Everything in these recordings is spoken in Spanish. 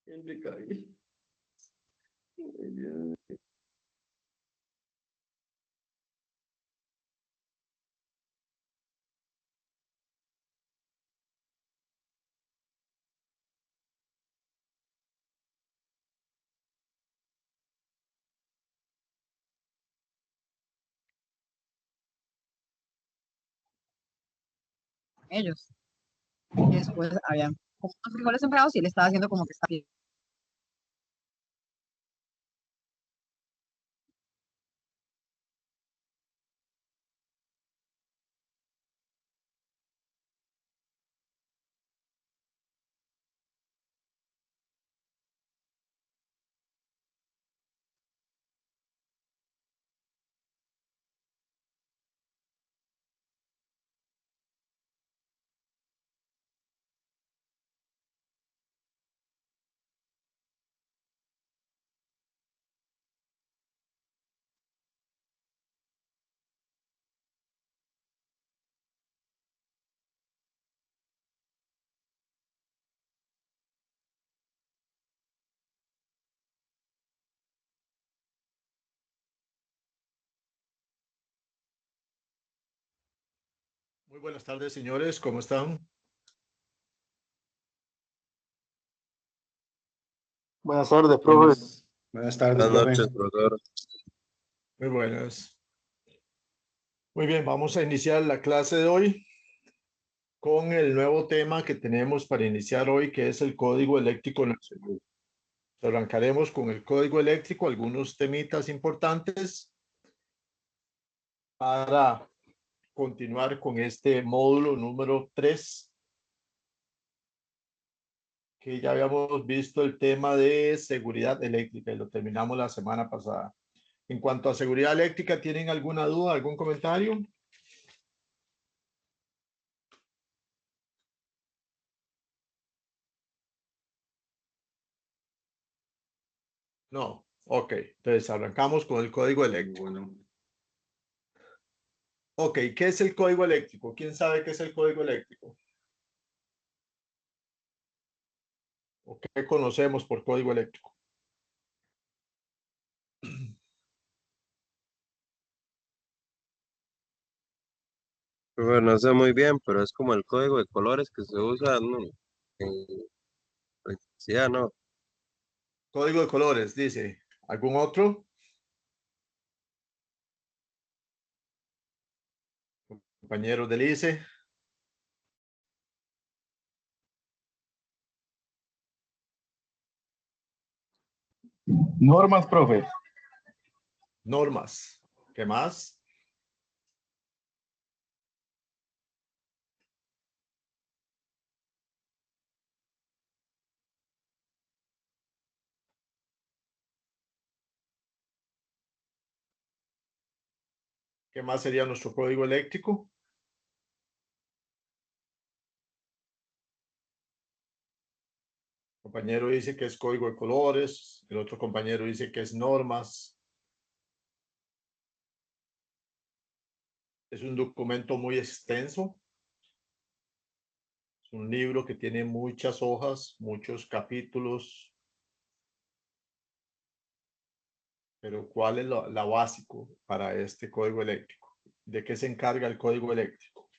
Me caí. Ellos. Y después habían como unos frijoles sembrados y él estaba haciendo como que está bien. Muy buenas tardes, señores. ¿Cómo están? Buenas tardes, profe. Buenas tardes, Buenas profe. noches, profesor. Muy buenas. Muy bien, vamos a iniciar la clase de hoy con el nuevo tema que tenemos para iniciar hoy, que es el código eléctrico nacional. Arrancaremos con el código eléctrico, algunos temitas importantes para continuar con este módulo número 3, que ya habíamos visto el tema de seguridad eléctrica y lo terminamos la semana pasada. En cuanto a seguridad eléctrica, ¿tienen alguna duda, algún comentario? No. Ok, entonces arrancamos con el código eléctrico. Bueno, Ok, ¿qué es el código eléctrico? ¿Quién sabe qué es el código eléctrico? ¿O qué conocemos por código eléctrico? Profe, no sé muy bien, pero es como el código de colores que se usa, ¿no? En electricidad, ¿no? Código de colores, dice. ¿Algún otro? Compañeros del ICE. Normas, profe. Normas. ¿Qué más? ¿Qué más sería nuestro código eléctrico? El compañero dice que es código de colores, el otro compañero dice que es normas. Es un documento muy extenso. Es un libro que tiene muchas hojas, muchos capítulos. Pero ¿cuál es la básico para este código eléctrico? ¿De qué se encarga el código eléctrico?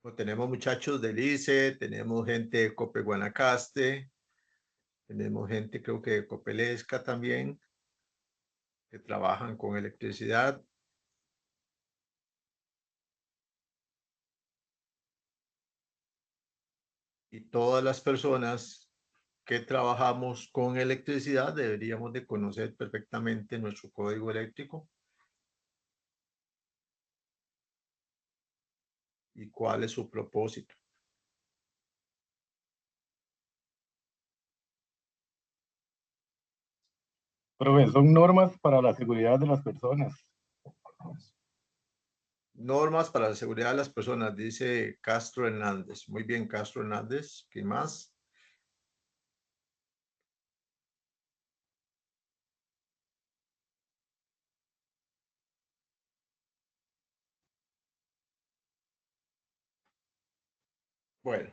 Pues tenemos muchachos del ICE, tenemos gente de Cope Guanacaste, tenemos gente creo que de Copelesca también, que trabajan con electricidad. Y todas las personas que trabajamos con electricidad deberíamos de conocer perfectamente nuestro código eléctrico y cuál es su propósito. Profe, son normas para la seguridad de las personas. Normas para la seguridad de las personas, dice Castro Hernández. Muy bien, Castro Hernández. ¿Qué más? Bueno,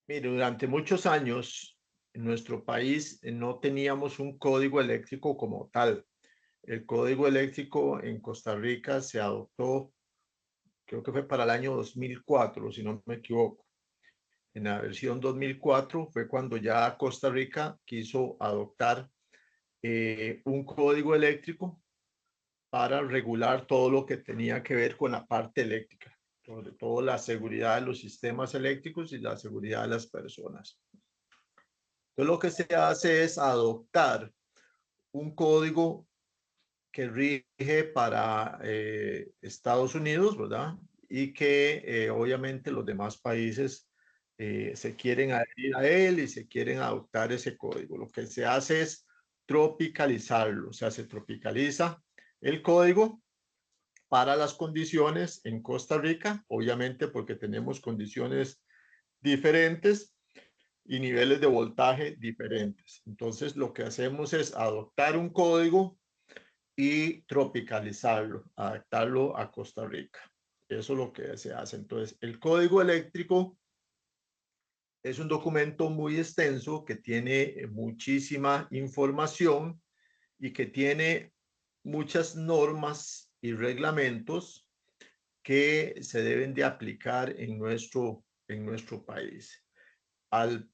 mire, durante muchos años en nuestro país no teníamos un código eléctrico como tal. El código eléctrico en Costa Rica se adoptó, creo que fue para el año 2004, si no me equivoco. En la versión 2004 fue cuando ya Costa Rica quiso adoptar un código eléctrico para regular todo lo que tenía que ver con la parte eléctrica, sobre todo la seguridad de los sistemas eléctricos y la seguridad de las personas. Entonces lo que se hace es adoptar un código que rige para Estados Unidos, ¿verdad? Y que obviamente los demás países se quieren adherir a él y se quieren adoptar ese código. Lo que se hace es tropicalizarlo, o sea, se tropicaliza el código para las condiciones en Costa Rica, obviamente porque tenemos condiciones diferentes y niveles de voltaje diferentes. Entonces, lo que hacemos es adoptar un código y tropicalizarlo, adaptarlo a Costa Rica. Eso es lo que se hace. Entonces, el código eléctrico es un documento muy extenso que tiene muchísima información y que tiene muchas normas y reglamentos que se deben de aplicar en nuestro país. Al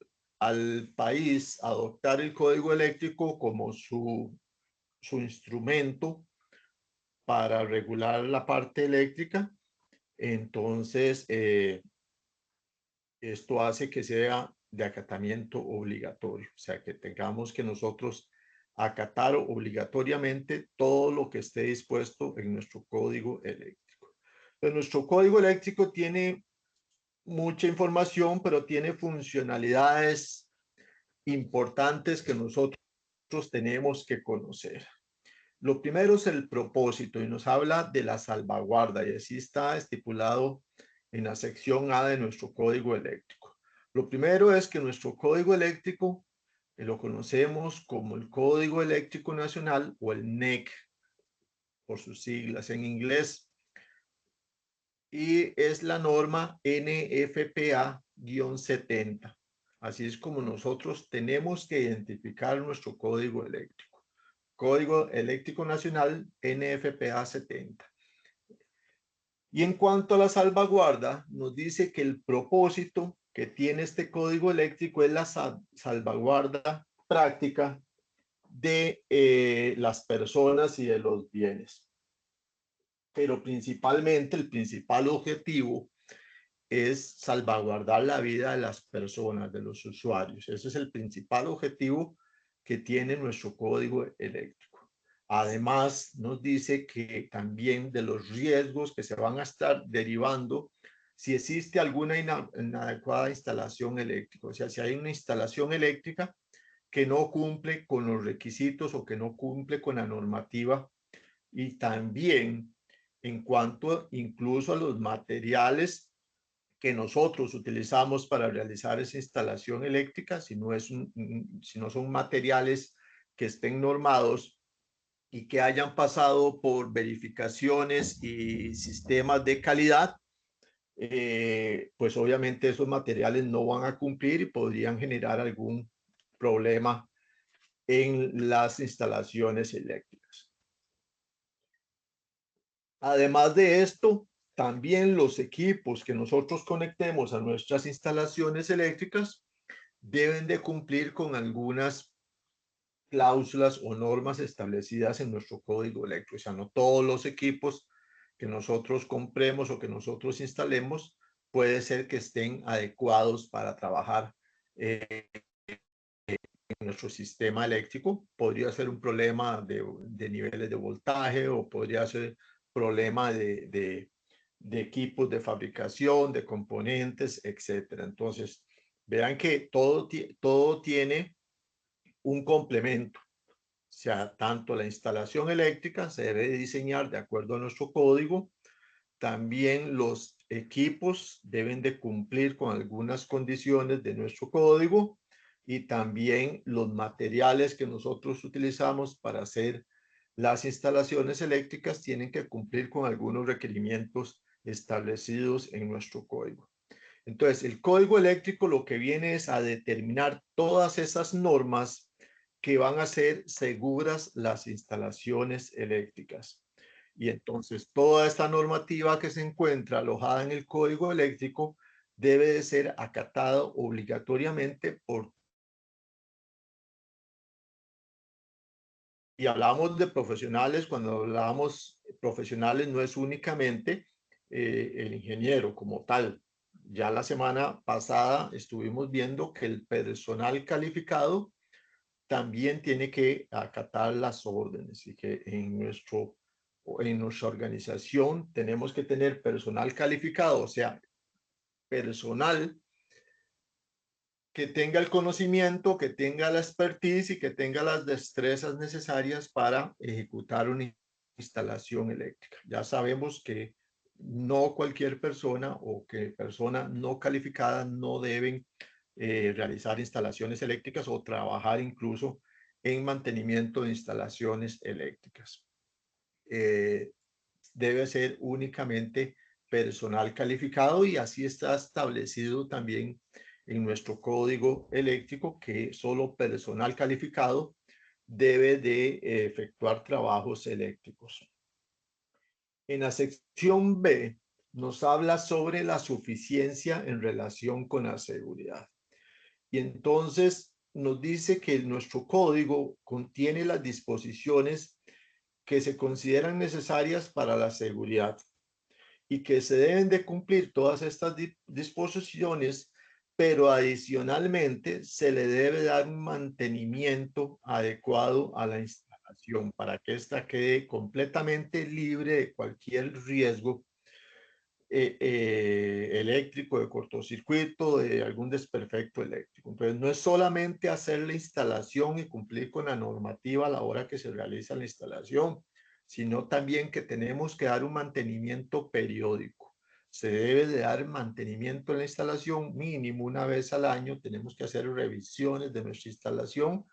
país adoptar el código eléctrico como su instrumento para regular la parte eléctrica, entonces esto hace que sea de acatamiento obligatorio, o sea, que tengamos que nosotros acatar obligatoriamente todo lo que esté dispuesto en nuestro código eléctrico. Entonces, nuestro código eléctrico tiene mucha información, pero tiene funcionalidades importantes que nosotros tenemos que conocer. Lo primero es el propósito y nos habla de la salvaguarda y así está estipulado en la sección A de nuestro código eléctrico. Lo primero es que nuestro código eléctrico lo conocemos como el Código Eléctrico Nacional o el NEC por sus siglas en inglés y es la norma NFPA-70. Así es como nosotros tenemos que identificar nuestro código eléctrico. Código Eléctrico Nacional NFPA 70. Y en cuanto a la salvaguarda, nos dice que el propósito que tiene este código eléctrico es la salvaguarda práctica de las personas y de los bienes. Pero principalmente el principal objetivo es salvaguardar la vida de las personas, de los usuarios. Ese es el principal objetivo que tiene nuestro código eléctrico. Además, nos dice que también de los riesgos que se van a estar derivando si existe alguna inadecuada instalación eléctrica. O sea, si hay una instalación eléctrica que no cumple con los requisitos o que no cumple con la normativa. Y también en cuanto incluso a los materiales que nosotros utilizamos para realizar esa instalación eléctrica, si no son materiales que estén normados y que hayan pasado por verificaciones y sistemas de calidad, pues obviamente esos materiales no van a cumplir y podrían generar algún problema en las instalaciones eléctricas. Además de esto, también los equipos que nosotros conectemos a nuestras instalaciones eléctricas deben de cumplir con algunas cláusulas o normas establecidas en nuestro código eléctrico. O sea, no todos los equipos que nosotros compremos o que nosotros instalemos puede ser que estén adecuados para trabajar en nuestro sistema eléctrico. Podría ser un problema de niveles de voltaje o podría ser problema de equipos de fabricación, de componentes, etcétera. Entonces, vean que todo tiene un complemento. O sea, tanto la instalación eléctrica se debe diseñar de acuerdo a nuestro código. También los equipos deben de cumplir con algunas condiciones de nuestro código y también los materiales que nosotros utilizamos para hacer las instalaciones eléctricas tienen que cumplir con algunos requerimientos establecidos en nuestro código. Entonces, el código eléctrico lo que viene es a determinar todas esas normas que van a ser seguras las instalaciones eléctricas. Y entonces toda esta normativa que se encuentra alojada en el código eléctrico debe de ser acatado obligatoriamente por. Y hablamos de profesionales, cuando hablamos profesionales no es únicamente el ingeniero como tal. Ya la semana pasada estuvimos viendo que el personal calificado también tiene que acatar las órdenes y que en nuestra organización tenemos que tener personal calificado, o sea, personal que tenga el conocimiento, que tenga la expertise y que tenga las destrezas necesarias para ejecutar una instalación eléctrica. Ya sabemos que no cualquier persona o que personas no calificadas no deben realizar instalaciones eléctricas o trabajar incluso en mantenimiento de instalaciones eléctricas. Debe ser únicamente personal calificado y así está establecido también en nuestro código eléctrico que solo personal calificado debe de efectuar trabajos eléctricos. En la sección B nos habla sobre la suficiencia en relación con la seguridad. Y entonces nos dice que nuestro código contiene las disposiciones que se consideran necesarias para la seguridad y que se deben de cumplir todas estas disposiciones, pero adicionalmente se le debe dar un mantenimiento adecuado a la instalación para que ésta quede completamente libre de cualquier riesgo eléctrico, de cortocircuito, de algún desperfecto eléctrico. Entonces, no es solamente hacer la instalación y cumplir con la normativa a la hora que se realiza la instalación, sino también que tenemos que dar un mantenimiento periódico. Se debe de dar mantenimiento en la instalación mínimo una vez al año. Tenemos que hacer revisiones de nuestra instalación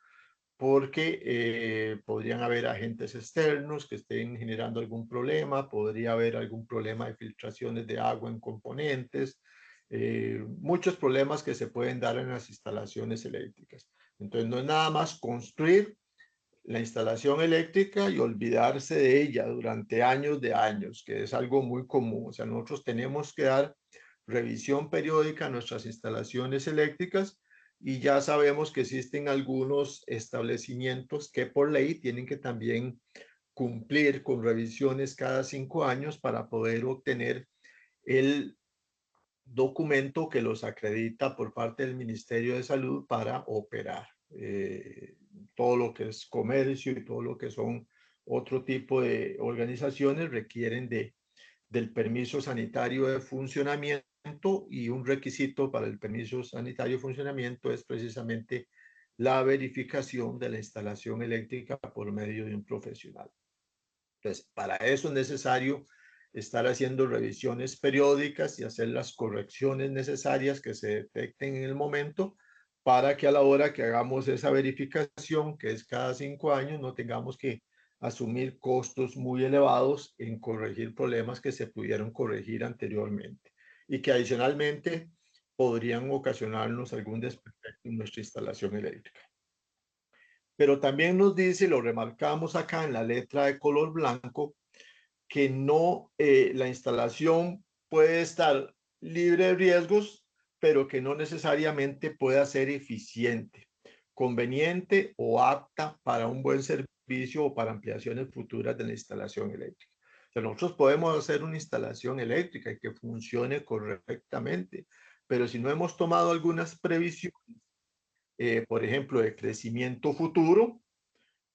porque podrían haber agentes externos que estén generando algún problema, podría haber algún problema de filtraciones de agua en componentes, muchos problemas que se pueden dar en las instalaciones eléctricas. Entonces, no es nada más construir la instalación eléctrica y olvidarse de ella durante años de años, que es algo muy común. O sea, nosotros tenemos que dar revisión periódica a nuestras instalaciones eléctricas y ya sabemos que existen algunos establecimientos que por ley tienen que también cumplir con revisiones cada 5 años para poder obtener el documento que los acredita por parte del Ministerio de Salud para operar. Todo lo que es comercio y todo lo que son otro tipo de organizaciones requieren del permiso sanitario de funcionamiento y un requisito para el permiso sanitario de funcionamiento es precisamente la verificación de la instalación eléctrica por medio de un profesional. Entonces, para eso es necesario estar haciendo revisiones periódicas y hacer las correcciones necesarias que se detecten en el momento para que a la hora que hagamos esa verificación, que es cada 5 años, no tengamos que asumir costos muy elevados en corregir problemas que se pudieron corregir anteriormente y que adicionalmente podrían ocasionarnos algún desperfecto en nuestra instalación eléctrica. Pero también nos dice, lo remarcamos acá en la letra de color blanco, que no, la instalación puede estar libre de riesgos, pero que no necesariamente pueda ser eficiente, conveniente o apta para un buen servicio o para ampliaciones futuras de la instalación eléctrica. O sea, nosotros podemos hacer una instalación eléctrica y que funcione correctamente, pero si no hemos tomado algunas previsiones, por ejemplo, de crecimiento futuro,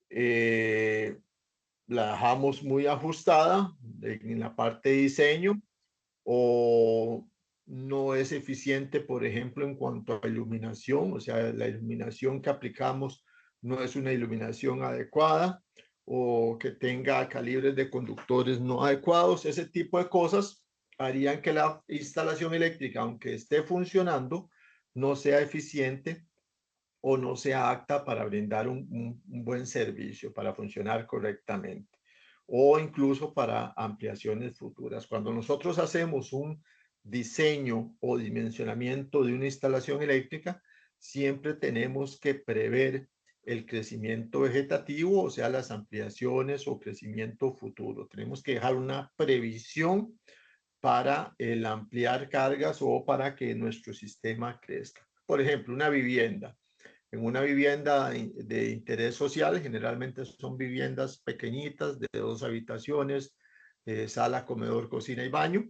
la dejamos muy ajustada en la parte de diseño o no es eficiente, por ejemplo, en cuanto a iluminación, o sea, la iluminación que aplicamos no es una iluminación adecuada o que tenga calibres de conductores no adecuados. Ese tipo de cosas harían que la instalación eléctrica, aunque esté funcionando, no sea eficiente o no sea apta para brindar un buen servicio, para funcionar correctamente o incluso para ampliaciones futuras. Cuando nosotros hacemos un diseño o dimensionamiento de una instalación eléctrica, siempre tenemos que prever el crecimiento vegetativo, o sea, las ampliaciones o crecimiento futuro. Tenemos que dejar una previsión para el ampliar cargas o para que nuestro sistema crezca. Por ejemplo, una vivienda. En una vivienda de interés social, generalmente son viviendas pequeñitas de 2 habitaciones, sala, comedor, cocina y baño,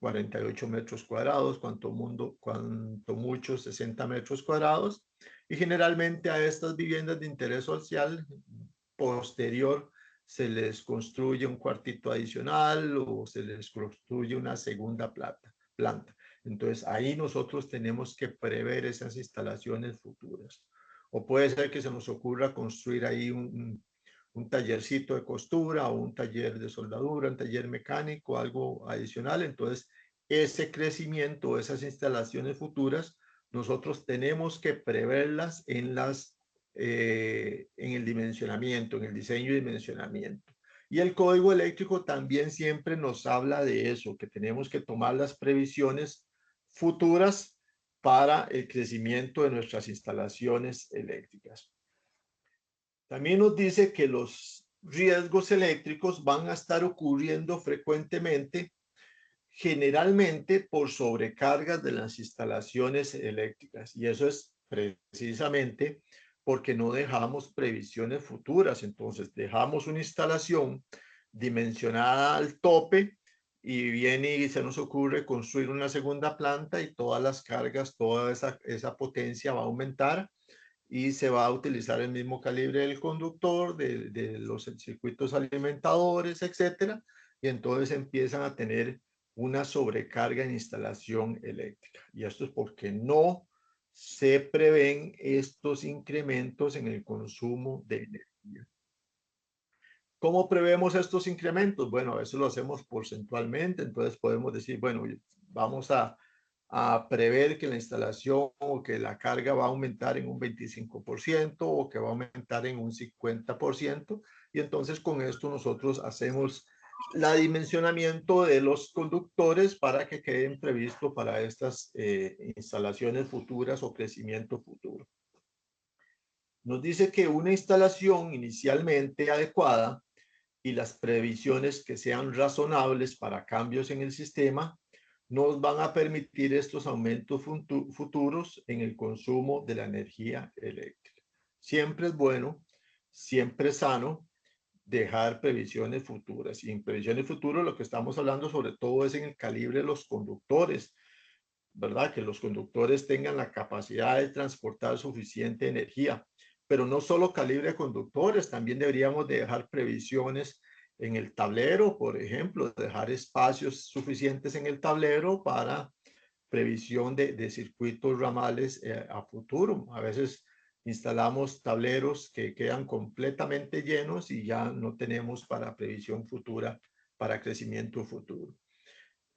48 metros cuadrados, cuanto mucho 60 metros cuadrados. Y generalmente a estas viviendas de interés social posterior se les construye un cuartito adicional o se les construye una segunda planta. Entonces ahí nosotros tenemos que prever esas instalaciones futuras. O puede ser que se nos ocurra construir ahí un tallercito de costura o un taller de soldadura, un taller mecánico, algo adicional. Entonces, ese crecimiento, esas instalaciones futuras, nosotros tenemos que preverlas en el dimensionamiento, en el diseño y dimensionamiento. Y el código eléctrico también siempre nos habla de eso, que tenemos que tomar las previsiones futuras para el crecimiento de nuestras instalaciones eléctricas. También nos dice que los riesgos eléctricos van a estar ocurriendo frecuentemente, generalmente por sobrecargas de las instalaciones eléctricas. Y eso es precisamente porque no dejamos previsiones futuras. Entonces, dejamos una instalación dimensionada al tope y viene y se nos ocurre construir una segunda planta y todas las cargas, toda esa potencia va a aumentar y se va a utilizar el mismo calibre del conductor, de los circuitos alimentadores, etcétera, y entonces empiezan a tener una sobrecarga en instalación eléctrica. Y esto es porque no se prevén estos incrementos en el consumo de energía. ¿Cómo prevemos estos incrementos? Bueno, a veces lo hacemos porcentualmente, entonces podemos decir, bueno, vamos a prever que la instalación o que la carga va a aumentar en un 25% o que va a aumentar en un 50%. Y entonces con esto nosotros hacemos la dimensionamiento de los conductores para que queden previstos para estas instalaciones futuras o crecimiento futuro. Nos dice que una instalación inicialmente adecuada y las previsiones que sean razonables para cambios en el sistema nos van a permitir estos aumentos futuros en el consumo de la energía eléctrica. Siempre es bueno, siempre es sano dejar previsiones futuras. Y en previsiones futuras lo que estamos hablando sobre todo es en el calibre de los conductores, ¿verdad? Que los conductores tengan la capacidad de transportar suficiente energía. Pero no solo calibre de conductores, también deberíamos de dejar previsiones en el tablero, por ejemplo, dejar espacios suficientes en el tablero para previsión de circuitos ramales a futuro. A veces instalamos tableros que quedan completamente llenos y ya no tenemos para previsión futura, para crecimiento futuro.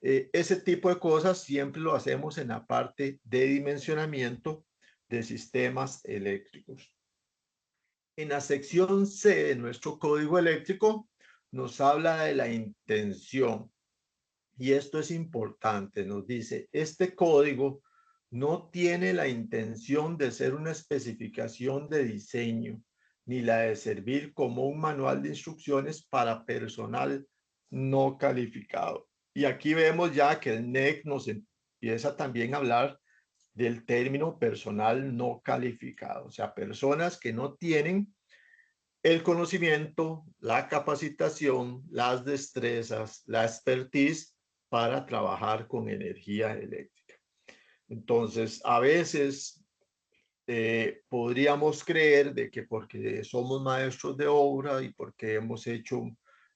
Ese tipo de cosas siempre lo hacemos en la parte de dimensionamiento de sistemas eléctricos. En la sección C de nuestro código eléctrico nos habla de la intención. Y esto es importante, nos dice, este código no tiene la intención de ser una especificación de diseño, ni la de servir como un manual de instrucciones para personal no calificado. Y aquí vemos ya que el NEC nos empieza también a hablar del término personal no calificado, o sea, personas que no tienen el conocimiento, la capacitación, las destrezas, la expertise para trabajar con energía eléctrica. Entonces, a veces podríamos creer de que porque somos maestros de obra y porque hemos hecho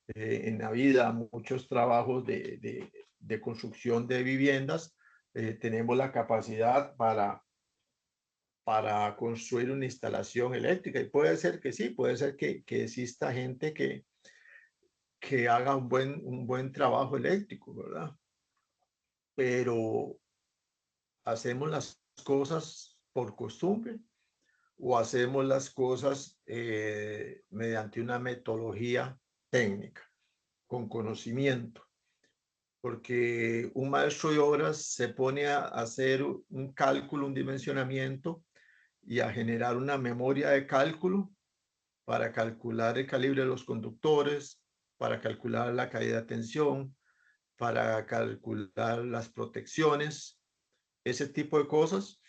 en la vida muchos trabajos de construcción de viviendas, tenemos la capacidad para construir una instalación eléctrica. Y puede ser que sí, puede ser que exista gente que haga un buen trabajo eléctrico, ¿verdad? Pero hacemos las cosas por costumbre o hacemos las cosas mediante una metodología técnica, con conocimiento. porque un maestro de obras se pone a hacer un cálculo, un dimensionamiento y a generar una memoria de cálculo para calcular el calibre de los conductores, para calcular la caída de tensión, para calcular las protecciones, ese tipo de cosas.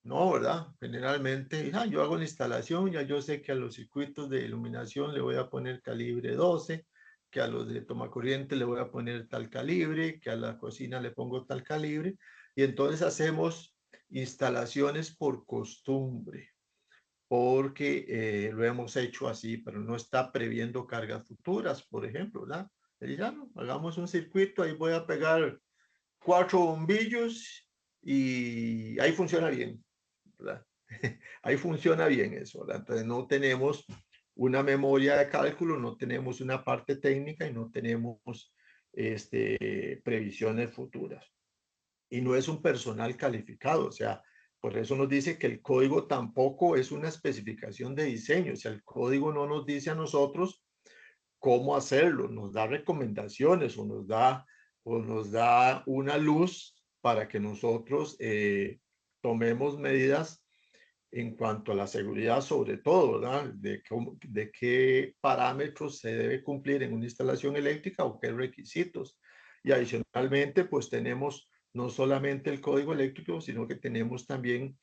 No, ¿verdad? Generalmente, yo hago la instalación, ya yo sé que a los circuitos de iluminación le voy a poner calibre 12, que a los de toma corriente le voy a poner tal calibre, que a la cocina le pongo tal calibre, y entonces hacemos instalaciones por costumbre, porque lo hemos hecho así, pero no está previendo cargas futuras, por ejemplo, ¿verdad? No, hagamos un circuito, ahí voy a pegar 4 bombillos y ahí funciona bien, ¿verdad? Ahí funciona bien eso, ¿verdad? Entonces no tenemos una memoria de cálculo, no tenemos una parte técnica y no tenemos previsiones futuras. Y no es un personal calificado, o sea, por eso nos dice que el código tampoco es una especificación de diseño, o sea, el código no nos dice a nosotros cómo hacerlo, nos da recomendaciones o nos da una luz para que nosotros tomemos medidas en cuanto a la seguridad, sobre todo, ¿verdad? De qué parámetros se debe cumplir en una instalación eléctrica o qué requisitos. Y adicionalmente, pues tenemos no solamente el código eléctrico, sino que tenemos también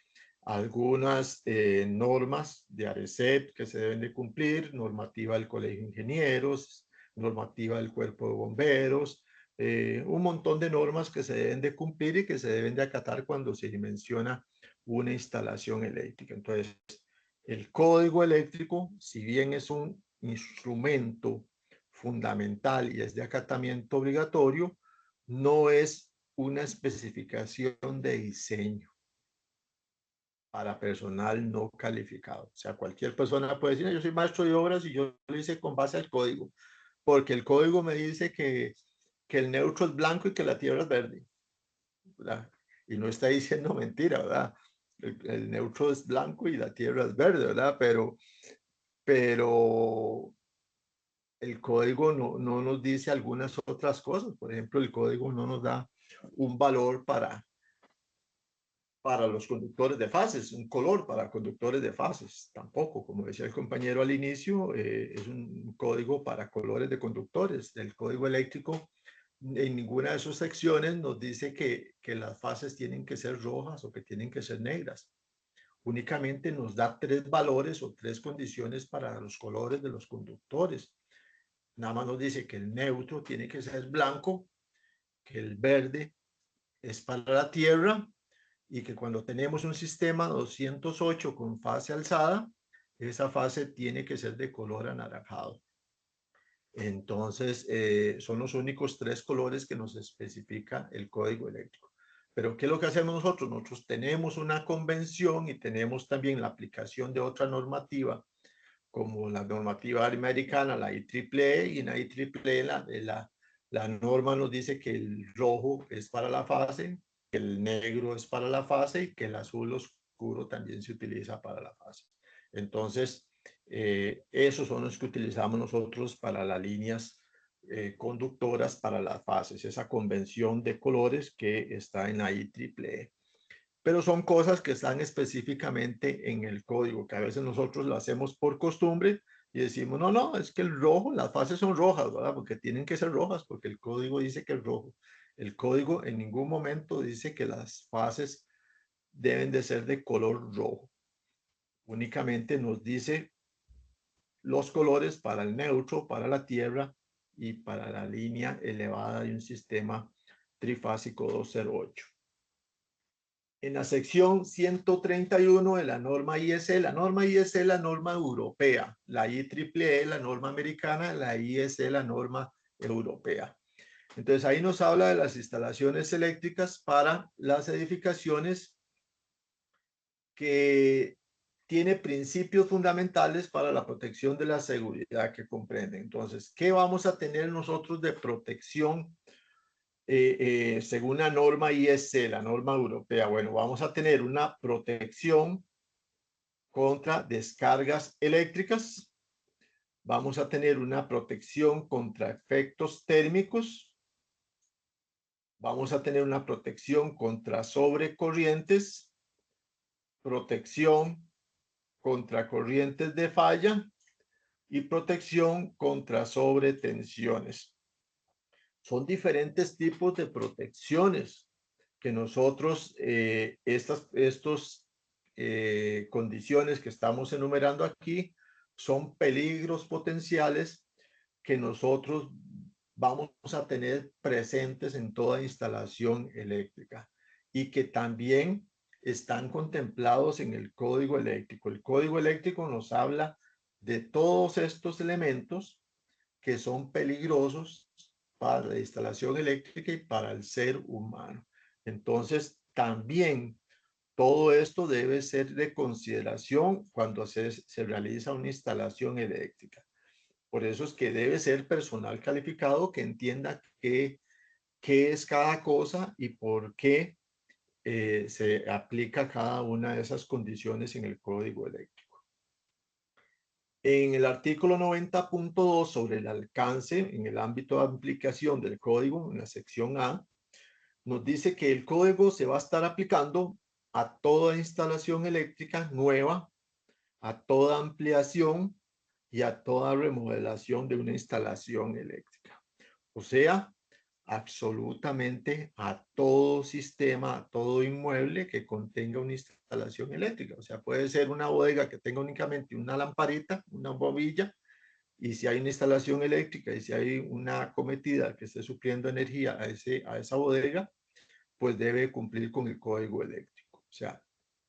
algunas normas de ARECEP que se deben de cumplir, normativa del Colegio de Ingenieros, normativa del Cuerpo de Bomberos, un montón de normas que se deben de cumplir y que se deben de acatar cuando se dimensiona una instalación eléctrica. Entonces, el código eléctrico, si bien es un instrumento fundamental y es de acatamiento obligatorio, no es una especificación de diseño para personal no calificado. O sea, cualquier persona puede decir, yo soy maestro de obras y yo lo hice con base al código, porque el código me dice que el neutro es blanco y que la tierra es verde, ¿verdad? Y no está diciendo mentira, ¿verdad? El neutro es blanco y la tierra es verde, ¿verdad? Pero el código no nos dice algunas otras cosas. Por ejemplo, el código no nos da un valor para los conductores de fases, un color para conductores de fases, tampoco, como decía el compañero al inicio, es un código para colores de conductores. El código eléctrico en ninguna de sus secciones nos dice que las fases tienen que ser rojas o que tienen que ser negras. Únicamente nos da 3 valores o 3 condiciones para los colores de los conductores. Nada más nos dice que el neutro tiene que ser blanco, que el verde es para la tierra y que cuando tenemos un sistema 208 con fase alzada, esa fase tiene que ser de color anaranjado. Entonces, son los únicos 3 colores que nos especifica el código eléctrico. Pero, ¿qué es lo que hacemos nosotros? Nosotros tenemos una convención y tenemos también la aplicación de otra normativa, como la normativa americana, la IEEE, y en la IEEE la norma nos dice que el rojo es para la fase, que el negro es para la fase y que el azul oscuro también se utiliza para la fase. Entonces, esos son los que utilizamos nosotros para las líneas conductoras para las fases, esa convención de colores que está en la IEEE. Pero son cosas que están específicamente en el código, que a veces nosotros lo hacemos por costumbre y decimos, no, es que el rojo, las fases son rojas, ¿verdad? Porque tienen que ser rojas, porque el código dice que es rojo. El código en ningún momento dice que las fases deben de ser de color rojo. Únicamente nos dice los colores para el neutro, para la tierra y para la línea elevada de un sistema trifásico 208. En la sección 131 de la norma IEC es la norma europea, la IEEE, la norma americana, la IEC, la norma europea. Entonces ahí nos habla de las instalaciones eléctricas para las edificaciones que tiene principios fundamentales para la protección de la seguridad que comprende. Entonces, ¿qué vamos a tener nosotros de protección según la norma IEC, la norma europea? Bueno, vamos a tener una protección contra descargas eléctricas, vamos a tener una protección contra efectos térmicos, Vamos a tener una protección contra sobrecorrientes, protección contra corrientes de falla y protección contra sobretensiones. Son diferentes tipos de protecciones que nosotros, estos condiciones que estamos enumerando aquí, son peligros potenciales que nosotros vamos a tener presentes en toda instalación eléctrica y que también están contemplados en el código eléctrico. El código eléctrico nos habla de todos estos elementos que son peligrosos para la instalación eléctrica y para el ser humano. Entonces, también todo esto debe ser de consideración cuando se realiza una instalación eléctrica. Por eso es que debe ser personal calificado que entienda qué es cada cosa y por qué se aplica cada una de esas condiciones en el código eléctrico. En el artículo 90.2 sobre el alcance en el ámbito de aplicación del código, en la sección A, nos dice que el código se va a estar aplicando a toda instalación eléctrica nueva, a toda ampliación y a toda remodelación de una instalación eléctrica. O sea, absolutamente a todo sistema, a todo inmueble que contenga una instalación eléctrica. O sea, puede ser una bodega que tenga únicamente una lamparita, una bombilla, y si hay una instalación eléctrica y si hay una acometida que esté supliendo energía a esa bodega, pues debe cumplir con el código eléctrico. O sea,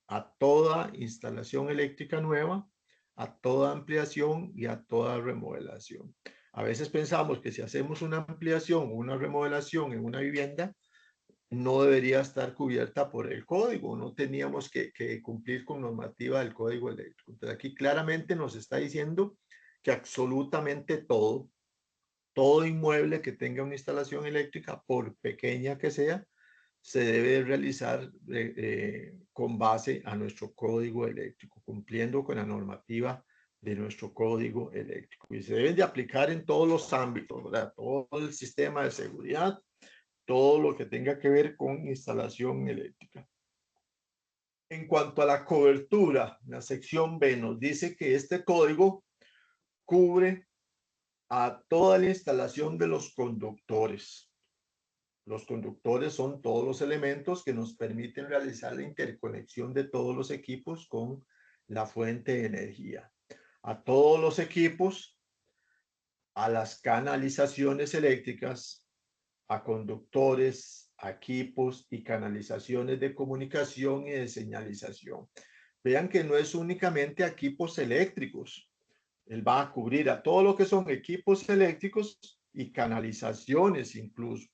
a toda instalación eléctrica nueva, a toda ampliación y a toda remodelación. A veces pensamos que si hacemos una ampliación o una remodelación en una vivienda, no debería estar cubierta por el código, no teníamos que cumplir con normativa del código eléctrico. Entonces aquí claramente nos está diciendo que absolutamente todo inmueble que tenga una instalación eléctrica, por pequeña que sea, se debe realizar con base a nuestro código eléctrico, cumpliendo con la normativa de nuestro código eléctrico. Y se deben de aplicar en todos los ámbitos, ¿verdad? Todo el sistema de seguridad, todo lo que tenga que ver con instalación eléctrica. En cuanto a la cobertura, la sección B nos dice que este código cubre a toda la instalación de los conductores. Los conductores son todos los elementos que nos permiten realizar la interconexión de todos los equipos con la fuente de energía. A todos los equipos, a las canalizaciones eléctricas, a conductores, a equipos y canalizaciones de comunicación y de señalización. Vean que no es únicamente a equipos eléctricos. Él va a cubrir a todo lo que son equipos eléctricos y canalizaciones incluso.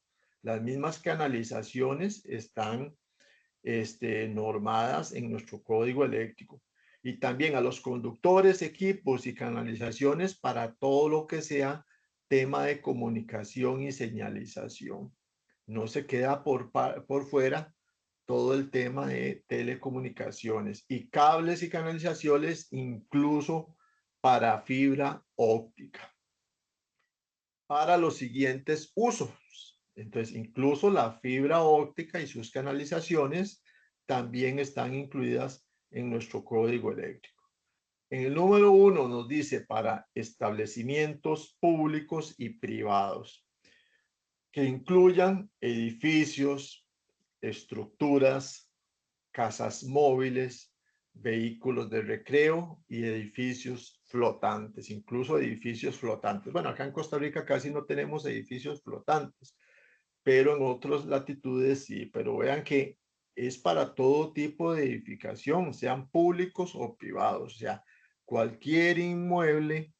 Las mismas canalizaciones están normadas en nuestro código eléctrico. Y también a los conductores, equipos y canalizaciones para todo lo que sea tema de comunicación y señalización. No se queda por fuera todo el tema de telecomunicaciones y cables y canalizaciones, incluso para fibra óptica, para los siguientes usos. Entonces, incluso la fibra óptica y sus canalizaciones también están incluidas en nuestro código eléctrico. En el número 1 nos dice para establecimientos públicos y privados, que incluyan edificios, estructuras, casas móviles, vehículos de recreo y edificios flotantes, incluso edificios flotantes. Bueno, acá en Costa Rica casi no tenemos edificios flotantes, pero en otras latitudes sí. Pero vean que es para todo tipo de edificación, sean públicos o privados. O sea, cualquier inmueble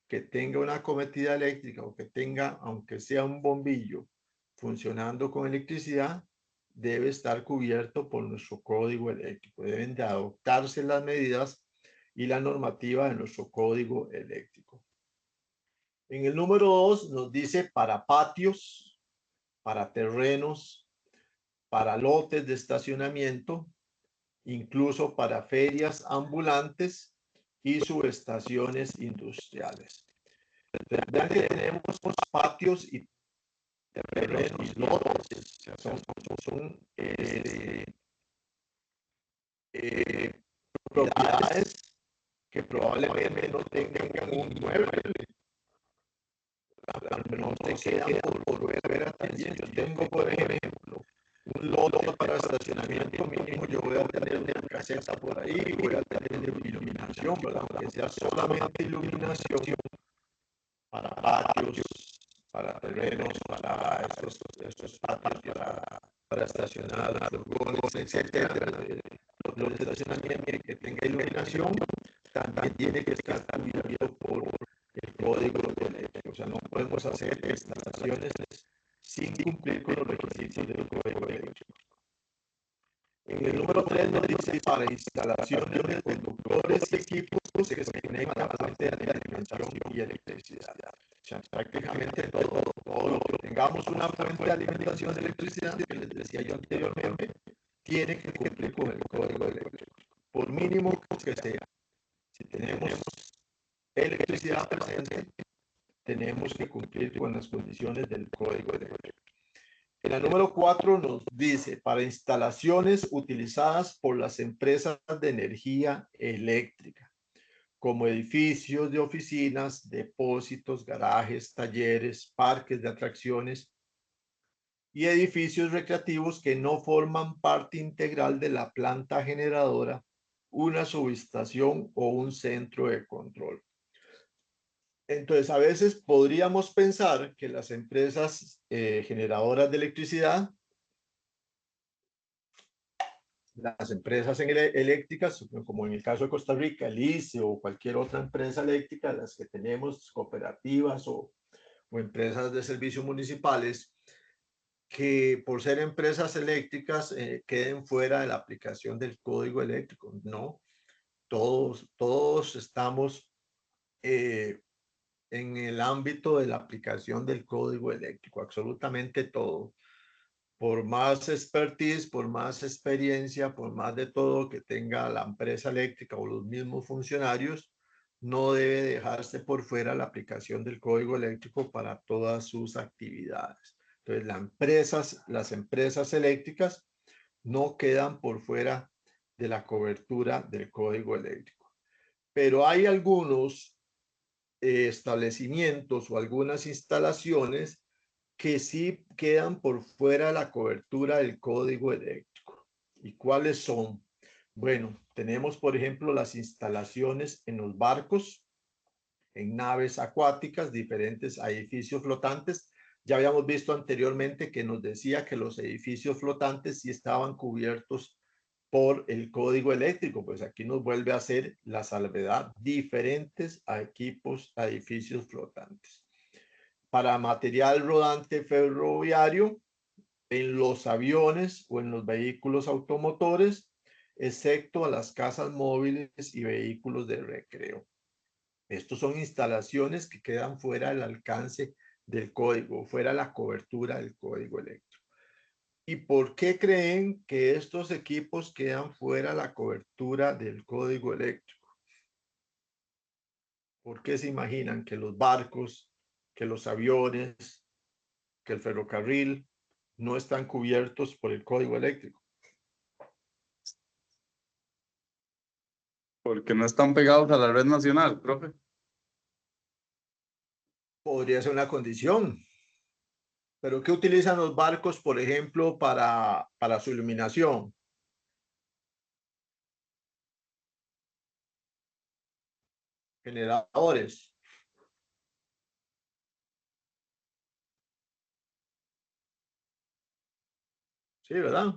que tenga una acometida eléctrica o que tenga, aunque sea un bombillo, funcionando con electricidad, debe estar cubierto por nuestro código eléctrico. Deben de adoptarse las medidas y la normativa de nuestro código eléctrico. En el número 2 nos dice para patios, para terrenos, para lotes de estacionamiento, incluso para ferias ambulantes y subestaciones industriales. Vean que tenemos patios y terrenos, lotes, o sea, son propiedades que probablemente no tengan un mueble, no se quedan por fuera también. Yo tengo, por ejemplo, un lote para estacionamiento mínimo, yo voy a tener una caseta por ahí, voy a tener iluminación, ¿verdad? Aunque sea solamente iluminación para patios, para terrenos, para estos patios, para estacionar furgones, etcétera. Los de estacionamiento que tenga iluminación también tiene que estar cubierto por el código eléctrico. O sea, no podemos hacer instalaciones sin cumplir con los requisitos del código eléctrico. En el número 3 nos dice para instalaciones de conductores y equipos que se conectan a la fuente de alimentación y electricidad. O sea, prácticamente todo lo que tengamos una fuente de alimentación de electricidad, que les decía yo anteriormente, tiene que cumplir con el código eléctrico. Por mínimo que sea. Si tenemos electricidad presente, tenemos que cumplir con las condiciones del código eléctrico. En el número 4 nos dice, para instalaciones utilizadas por las empresas de energía eléctrica, como edificios de oficinas, depósitos, garajes, talleres, parques de atracciones y edificios recreativos que no forman parte integral de la planta generadora, una subestación o un centro de control. Entonces, a veces podríamos pensar que las empresas generadoras de electricidad, las empresas eléctricas, como en el caso de Costa Rica, el ICE o cualquier otra empresa eléctrica, las que tenemos, cooperativas o empresas de servicios municipales, que por ser empresas eléctricas queden fuera de la aplicación del código eléctrico. No, todos estamos en el ámbito de la aplicación del código eléctrico, absolutamente todo. Por más expertise, por más experiencia, por más de todo que tenga la empresa eléctrica o los mismos funcionarios, no debe dejarse por fuera la aplicación del código eléctrico para todas sus actividades. Entonces, las empresas eléctricas no quedan por fuera de la cobertura del código eléctrico. Pero hay algunos establecimientos o algunas instalaciones que sí quedan por fuera de la cobertura del código eléctrico. ¿Y cuáles son? Bueno, tenemos, por ejemplo, las instalaciones en los barcos, en naves acuáticas, diferentes edificios flotantes. Ya habíamos visto anteriormente que nos decía que los edificios flotantes sí estaban cubiertos por el código eléctrico. Pues aquí nos vuelve a hacer la salvedad, diferentes a equipos, a edificios flotantes. Para material rodante ferroviario, en los aviones o en los vehículos automotores, excepto a las casas móviles y vehículos de recreo. Estos son instalaciones que quedan fuera del alcance del código, fuera de la cobertura del código eléctrico. ¿Y por qué creen que estos equipos quedan fuera de la cobertura del código eléctrico? ¿Por qué se imaginan que los barcos, que los aviones, que el ferrocarril no están cubiertos por el código eléctrico? Porque no están pegados a la red nacional, profe. Podría ser una condición. ¿Pero qué utilizan los barcos, por ejemplo, para su iluminación? Generadores. Sí, ¿verdad?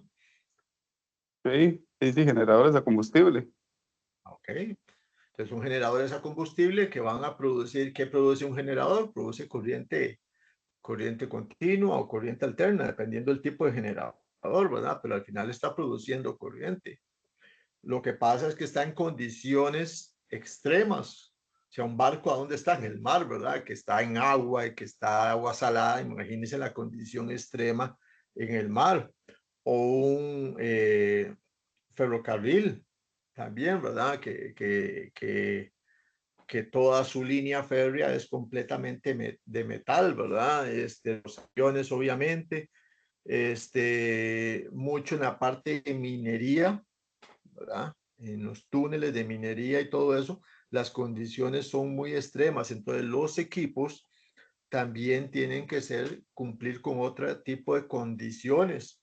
Sí, generadores de combustible. Ok. Entonces son generadores a combustible que van a producir, ¿qué produce un generador? Produce corriente continua o corriente alterna, dependiendo del tipo de generador, ¿verdad? Pero al final está produciendo corriente. Lo que pasa es que está en condiciones extremas. O sea, un barco, ¿a dónde está? En el mar, ¿verdad? Que está en agua y que está agua salada. Imagínense la condición extrema en el mar. O un ferrocarril también, ¿verdad? Que que toda su línea férrea es completamente de metal, ¿verdad? Los aviones, obviamente, mucho en la parte de minería, ¿verdad? En los túneles de minería y todo eso, las condiciones son muy extremas. Entonces, los equipos también tienen que cumplir con otro tipo de condiciones.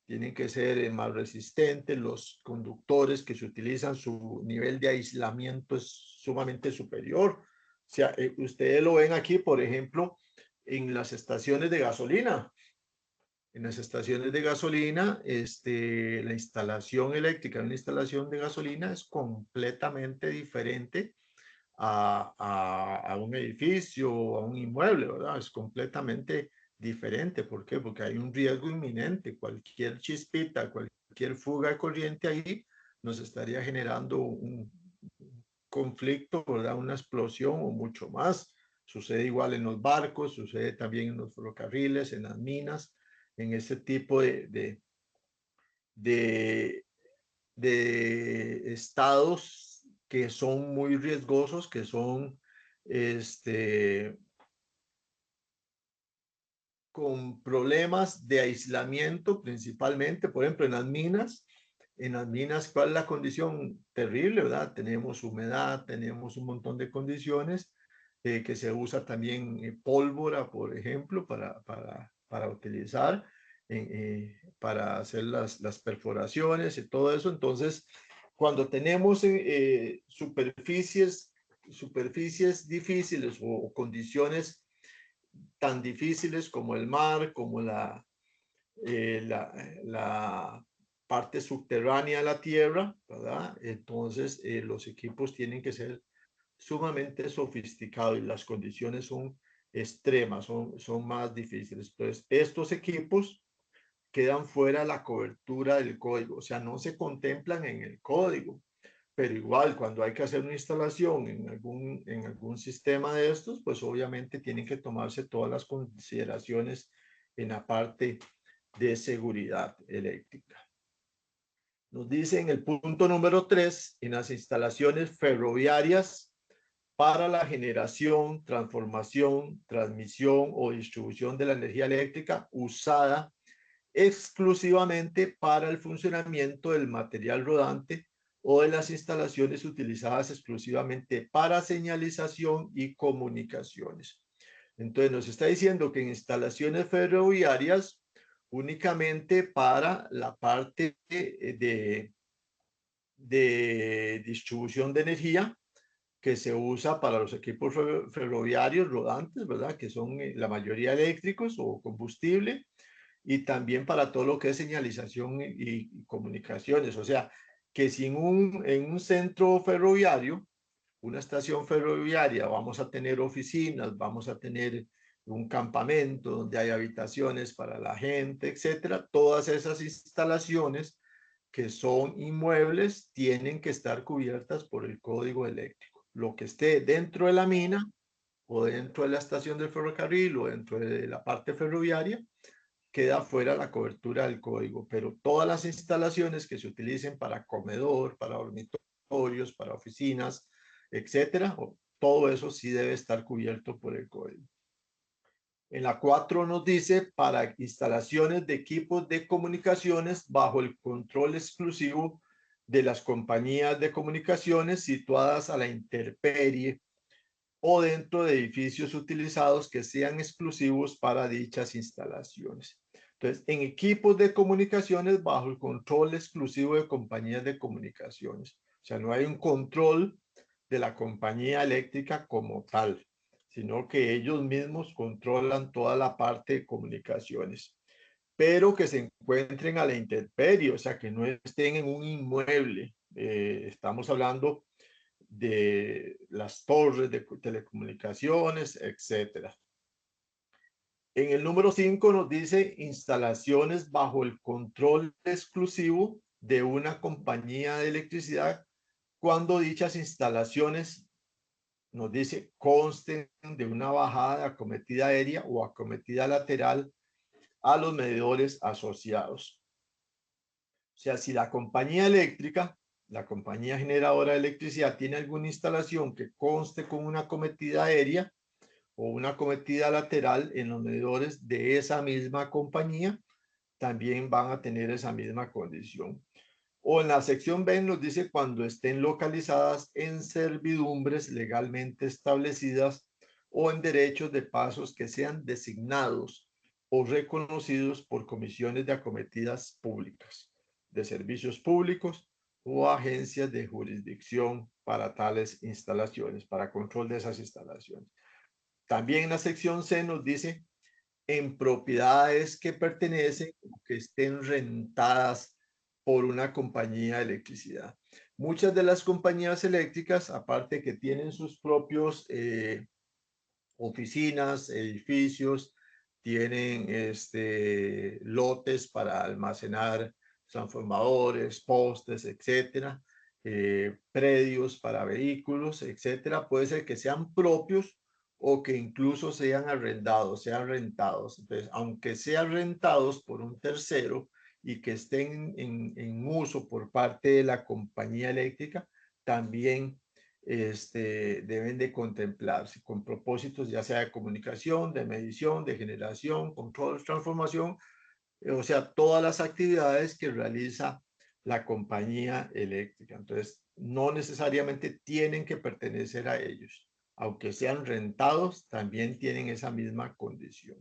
Tienen que ser más resistentes. Los conductores que se utilizan, su nivel de aislamiento es sumamente superior. O sea, ustedes lo ven aquí, por ejemplo, en las estaciones de gasolina. En las estaciones de gasolina, la instalación eléctrica en una instalación de gasolina es completamente diferente a un edificio o a un inmueble, ¿verdad? Es completamente diferente. ¿Por qué? Porque hay un riesgo inminente. Cualquier chispita, cualquier fuga de corriente ahí nos estaría generando un conflicto, ¿verdad? Una explosión o mucho más. Sucede igual en los barcos, sucede también en los ferrocarriles, en las minas, en ese tipo de, de estados que son muy riesgosos, que son con problemas de aislamiento principalmente. Por ejemplo, en las minas, ¿cuál es la condición terrible, verdad? Tenemos humedad, tenemos un montón de condiciones que se usa también pólvora, por ejemplo, para utilizar, para hacer las perforaciones y todo eso. Entonces, cuando tenemos superficies difíciles o condiciones tan difíciles como el mar, como la parte subterránea de la tierra, ¿verdad? Entonces, los equipos tienen que ser sumamente sofisticados y las condiciones son extremas, son más difíciles. Entonces, estos equipos quedan fuera de la cobertura del código, o sea, no se contemplan en el código. Pero igual, cuando hay que hacer una instalación en algún sistema de estos, pues obviamente tienen que tomarse todas las consideraciones en la parte de seguridad eléctrica. Nos dice en el punto número 3, en las instalaciones ferroviarias para la generación, transformación, transmisión o distribución de la energía eléctrica usada exclusivamente para el funcionamiento del material rodante o de las instalaciones utilizadas exclusivamente para señalización y comunicaciones. Entonces nos está diciendo que en instalaciones ferroviarias únicamente para la parte de distribución de energía que se usa para los equipos ferroviarios rodantes, ¿verdad? Que son la mayoría eléctricos o combustible, y también para todo lo que es señalización y comunicaciones. O sea, que si en un centro ferroviario, una estación ferroviaria, vamos a tener oficinas, vamos a tener un campamento donde hay habitaciones para la gente, etcétera, todas esas instalaciones que son inmuebles tienen que estar cubiertas por el código eléctrico. Lo que esté dentro de la mina o dentro de la estación del ferrocarril o dentro de la parte ferroviaria queda fuera la cobertura del código, pero todas las instalaciones que se utilicen para comedor, para dormitorios, para oficinas, etcétera, todo eso sí debe estar cubierto por el código. En la 4 nos dice para instalaciones de equipos de comunicaciones bajo el control exclusivo de las compañías de comunicaciones situadas a la intemperie o dentro de edificios utilizados que sean exclusivos para dichas instalaciones. Entonces, en equipos de comunicaciones bajo el control exclusivo de compañías de comunicaciones. O sea, no hay un control de la compañía eléctrica como tal, sino que ellos mismos controlan toda la parte de comunicaciones, pero que se encuentren a la intemperie, o sea, que no estén en un inmueble. Estamos hablando de las torres de telecomunicaciones, etcétera. En el número 5 nos dice instalaciones bajo el control exclusivo de una compañía de electricidad cuando dichas instalaciones, nos dice, consten de una bajada de acometida aérea o acometida lateral a los medidores asociados. O sea, si la compañía eléctrica la compañía generadora de electricidad tiene alguna instalación que conste con una acometida aérea o una acometida lateral en los medidores de esa misma compañía, también van a tener esa misma condición. O en la sección B nos dice cuando estén localizadas en servidumbres legalmente establecidas o en derechos de pasos que sean designados o reconocidos por comisiones de acometidas públicas, de servicios públicos o agencias de jurisdicción para tales instalaciones, para control de esas instalaciones. También en la sección C nos dice en propiedades que pertenecen o que estén rentadas por una compañía de electricidad. Muchas de las compañías eléctricas, aparte que tienen sus propios oficinas, edificios, tienen lotes para almacenar transformadores, postes, etcétera, predios para vehículos, etcétera. Puede ser que sean propios o que incluso sean arrendados, sean rentados. Entonces, aunque sean rentados por un tercero y que estén en uso por parte de la compañía eléctrica, también deben de contemplarse con propósitos ya sea de comunicación, de medición, de generación, control, transformación, o sea, todas las actividades que realiza la compañía eléctrica. Entonces, no necesariamente tienen que pertenecer a ellos. Aunque sean rentados, también tienen esa misma condición.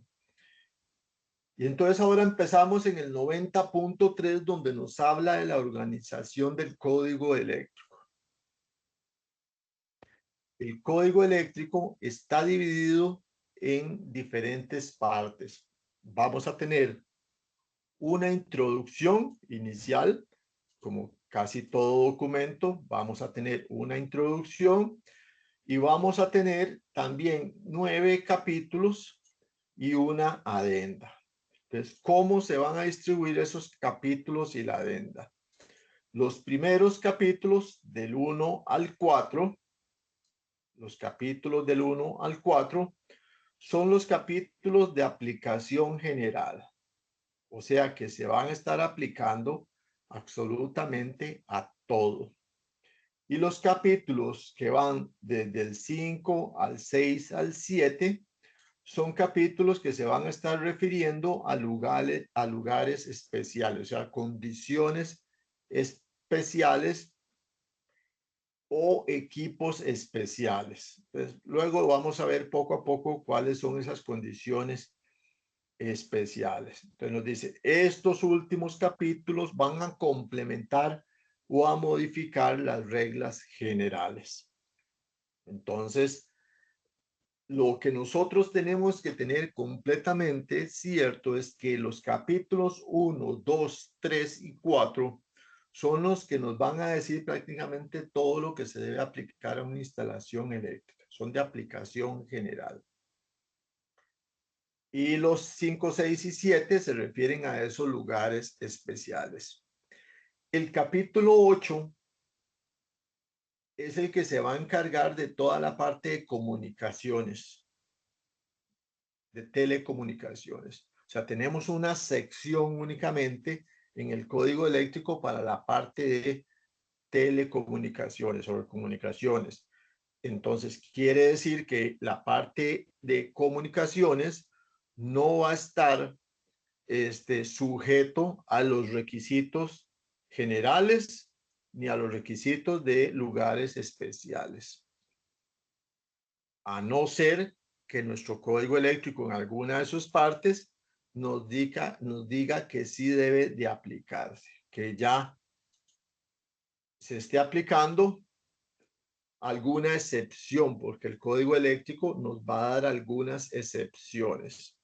Y entonces ahora empezamos en el 90.3, donde nos habla de la organización del código eléctrico. El código eléctrico está dividido en diferentes partes. Vamos a tener una introducción inicial, como casi todo documento, vamos a tener una introducción y vamos a tener también 9 capítulos y una adenda. Entonces, ¿cómo se van a distribuir esos capítulos y la adenda? Los primeros capítulos del 1 al 4, los capítulos del 1 al 4 son los capítulos de aplicación general. O sea que se van a estar aplicando absolutamente a todo. Y los capítulos que van desde el 5 al 6 al 7 son capítulos que se van a estar refiriendo a lugares especiales, o sea, condiciones especiales o equipos especiales. Entonces, luego vamos a ver poco a poco cuáles son esas condiciones especiales. Entonces nos dice, estos últimos capítulos van a complementar o a modificar las reglas generales. Entonces, lo que nosotros tenemos que tener completamente cierto es que los capítulos 1, 2, 3 y 4 son los que nos van a decir prácticamente todo lo que se debe aplicar a una instalación eléctrica. Son de aplicación general. Y los 5, 6 y 7 se refieren a esos lugares especiales. El capítulo 8 es el que se va a encargar de toda la parte de comunicaciones, de telecomunicaciones. O sea, tenemos una sección únicamente en el código eléctrico para la parte de telecomunicaciones o comunicaciones. Entonces, quiere decir que la parte de comunicaciones no va a estar sujeto a los requisitos generales ni a los requisitos de lugares especiales. A no ser que nuestro código eléctrico en alguna de sus partes nos diga que sí debe de aplicarse, que ya se esté aplicando alguna excepción, porque el código eléctrico nos va a dar algunas excepciones.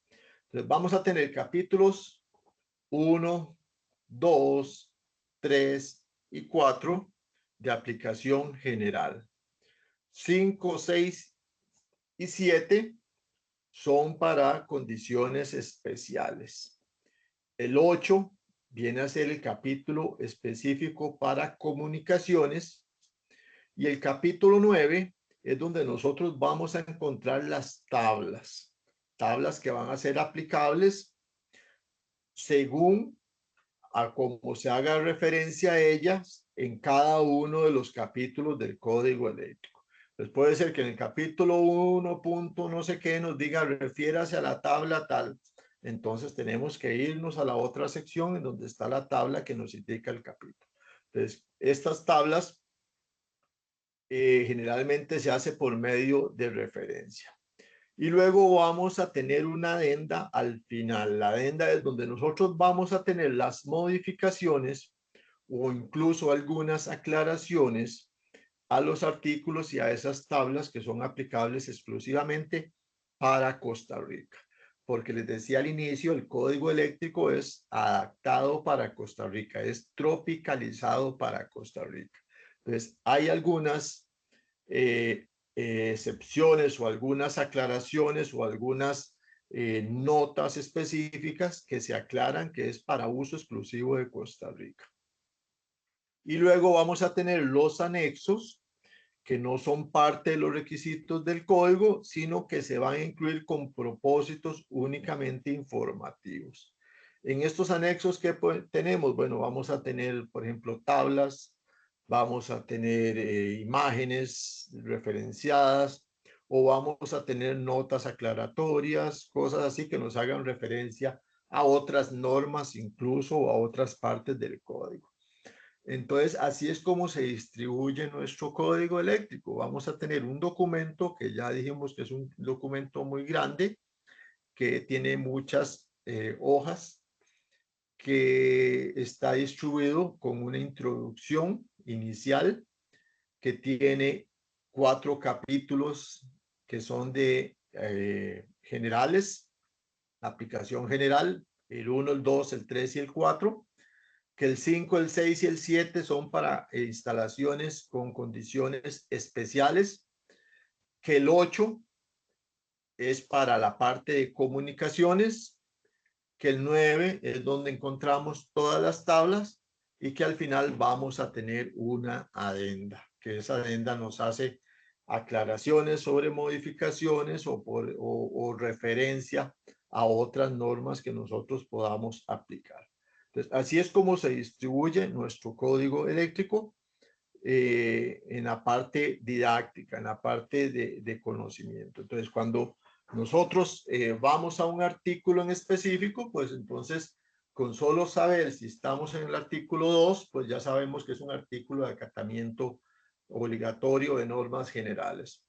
Entonces vamos a tener capítulos 1, 2, 3 y 4 de aplicación general. 5, 6 y 7 son para condiciones especiales. El 8 viene a ser el capítulo específico para comunicaciones y el capítulo 9 es donde nosotros vamos a encontrar las tablas que van a ser aplicables según a cómo se haga referencia a ellas en cada uno de los capítulos del código eléctrico. Pues puede ser que en el capítulo 1 punto no sé qué nos diga refiérase a la tabla tal. Entonces tenemos que irnos a la otra sección en donde está la tabla que nos indica el capítulo. Entonces, estas tablas generalmente se hace por medio de referencia. Y luego vamos a tener una adenda al final. La adenda es donde nosotros vamos a tener las modificaciones o incluso algunas aclaraciones a los artículos y a esas tablas que son aplicables exclusivamente para Costa Rica. Porque les decía al inicio, el código eléctrico es adaptado para Costa Rica, es tropicalizado para Costa Rica. Entonces, hay algunas excepciones o algunas aclaraciones o algunas notas específicas que se aclaran que es para uso exclusivo de Costa Rica. Y luego vamos a tener los anexos que no son parte de los requisitos del código, sino que se van a incluir con propósitos únicamente informativos. En estos anexos que tenemos, bueno, vamos a tener, por ejemplo, tablas, vamos a tener imágenes referenciadas o vamos a tener notas aclaratorias, cosas así que nos hagan referencia a otras normas incluso o a otras partes del código. Entonces, así es como se distribuye nuestro código eléctrico. Vamos a tener un documento que ya dijimos que es un documento muy grande, que tiene muchas hojas, que está distribuido con una introducción inicial, que tiene 4 capítulos que son de generales, aplicación general, el 1, el 2, el 3 y el 4. Que el 5, el 6 y el 7 son para instalaciones con condiciones especiales, que el 8 es para la parte de comunicaciones, que el 9 es donde encontramos todas las tablas y que al final vamos a tener una adenda, que esa adenda nos hace aclaraciones sobre modificaciones o referencia a otras normas que nosotros podamos aplicar. Entonces, así es como se distribuye nuestro código eléctrico en la parte didáctica, en la parte de conocimiento. Entonces, cuando nosotros vamos a un artículo en específico, pues entonces con solo saber si estamos en el artículo 2, pues ya sabemos que es un artículo de acatamiento obligatorio de normas generales.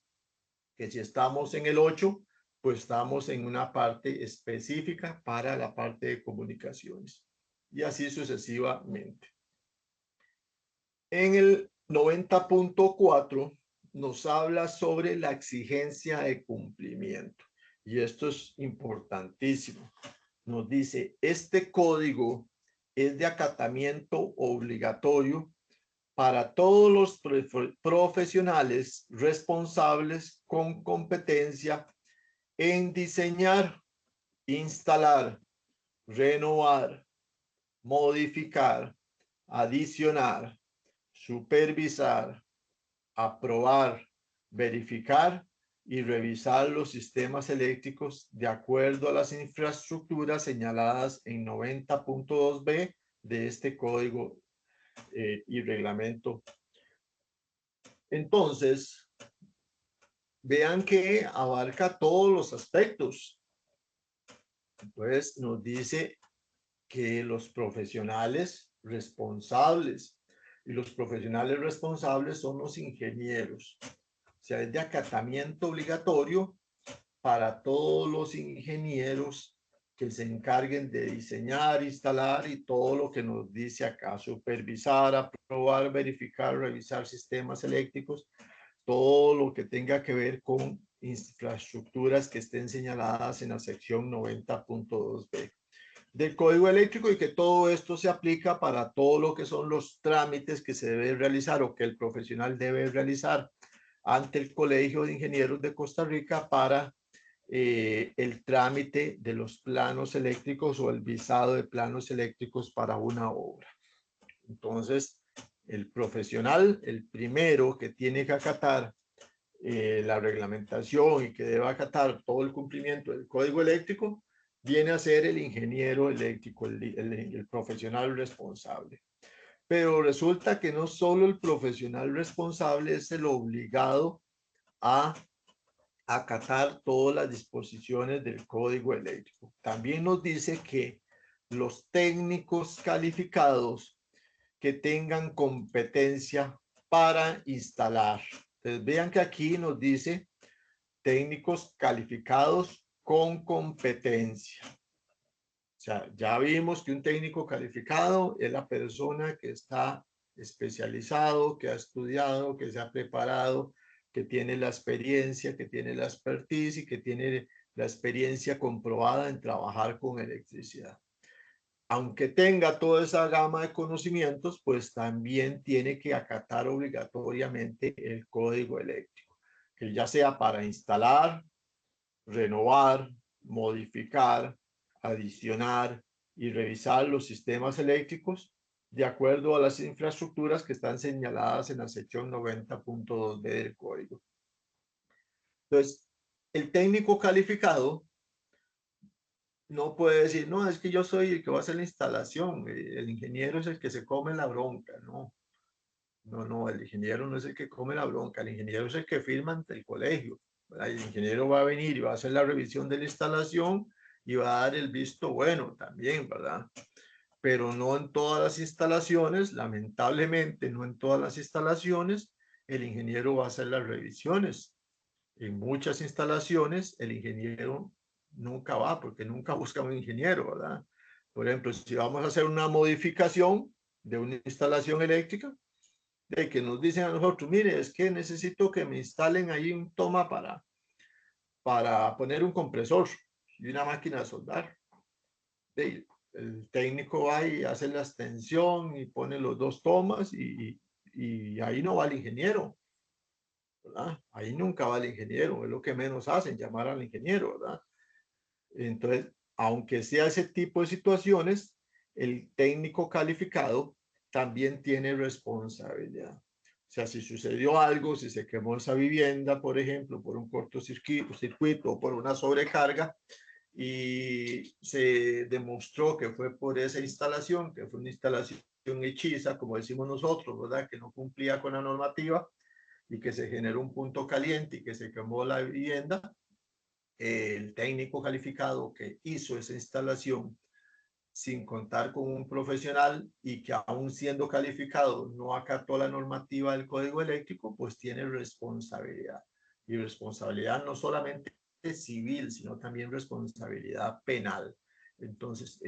Que si estamos en el 8, pues estamos en una parte específica para la parte de comunicaciones. Y así sucesivamente. En el 90.4 nos habla sobre la exigencia de cumplimiento. Y esto es importantísimo. Nos dice, este código es de acatamiento obligatorio para todos los profesionales responsables con competencia en diseñar, instalar, renovar, modificar, adicionar, supervisar, aprobar, verificar y revisar los sistemas eléctricos de acuerdo a las infraestructuras señaladas en 90.2b de este código y reglamento. Entonces, vean que abarca todos los aspectos. Entonces, nos dice que los profesionales responsables, y los profesionales responsables son los ingenieros. O sea, es de acatamiento obligatorio para todos los ingenieros que se encarguen de diseñar, instalar y todo lo que nos dice acá, supervisar, aprobar, verificar, revisar sistemas eléctricos, todo lo que tenga que ver con infraestructuras que estén señaladas en la sección 90.2b del código eléctrico y que todo esto se aplica para todo lo que son los trámites que se debe realizar o que el profesional debe realizar ante el Colegio de Ingenieros de Costa Rica para el trámite de los planos eléctricos o el visado de planos eléctricos para una obra. Entonces, el profesional, el primero que tiene que acatar la reglamentación y que debe acatar todo el cumplimiento del código eléctrico, viene a ser el ingeniero eléctrico, el profesional responsable. Pero resulta que no solo el profesional responsable es el obligado a acatar todas las disposiciones del código eléctrico. También nos dice que los técnicos calificados que tengan competencia para instalar. Entonces vean que aquí nos dice técnicos calificados con competencia. O sea, ya vimos que un técnico calificado es la persona que está especializado, que ha estudiado, que se ha preparado, que tiene la experiencia, que tiene la expertise y que tiene la experiencia comprobada en trabajar con electricidad. Aunque tenga toda esa gama de conocimientos, pues también tiene que acatar obligatoriamente el código eléctrico, que ya sea para instalar, renovar, modificar, adicionar y revisar los sistemas eléctricos de acuerdo a las infraestructuras que están señaladas en la sección 90.2b del código. Entonces, el técnico calificado no puede decir, no, es que yo soy el que va a hacer la instalación, el ingeniero es el que se come la bronca, no. No, el ingeniero no es el que come la bronca, el ingeniero es el que firma ante el colegio. El ingeniero va a venir y va a hacer la revisión de la instalación y va a dar el visto bueno también, ¿verdad? Pero no en todas las instalaciones, lamentablemente no en todas las instalaciones, el ingeniero va a hacer las revisiones. En muchas instalaciones, el ingeniero nunca va, porque nunca busca un ingeniero, ¿verdad? Por ejemplo, si vamos a hacer una modificación de una instalación eléctrica, de que nos dicen a nosotros, mire, es que necesito que me instalen ahí un toma para poner un compresor y una máquina de soldar. El técnico va y hace la extensión y pone los dos tomas y ahí no va el ingeniero, ¿verdad? Ahí nunca va el ingeniero, es lo que menos hacen, llamar al ingeniero, ¿verdad? Entonces, aunque sea ese tipo de situaciones, el técnico calificado también tiene responsabilidad. O sea, si sucedió algo, si se quemó esa vivienda, por ejemplo, por un cortocircuito o por una sobrecarga, y se demostró que fue por esa instalación, que fue una instalación hechiza, como decimos nosotros, ¿verdad? Que no cumplía con la normativa y que se generó un punto caliente y que se quemó la vivienda, el técnico calificado que hizo esa instalación sin contar con un profesional y que aún siendo calificado no acató la normativa del código eléctrico, pues tiene responsabilidad. Y responsabilidad no solamente civil, sino también responsabilidad penal. Entonces,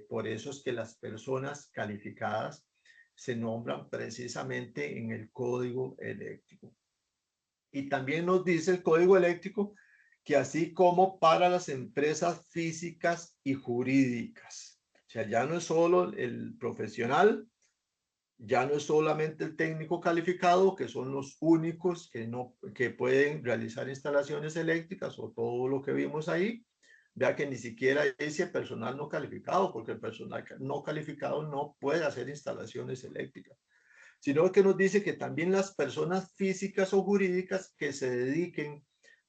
por eso es que las personas calificadas se nombran precisamente en el código eléctrico. Y también nos dice el código eléctrico que así como para las empresas físicas y jurídicas, o sea, ya no es solo el profesional, ya no es solamente el técnico calificado, que son los únicos que pueden realizar instalaciones eléctricas o todo lo que vimos ahí. Vea que ni siquiera dice personal no calificado, porque el personal no calificado no puede hacer instalaciones eléctricas, sino que nos dice que también las personas físicas o jurídicas que se dediquen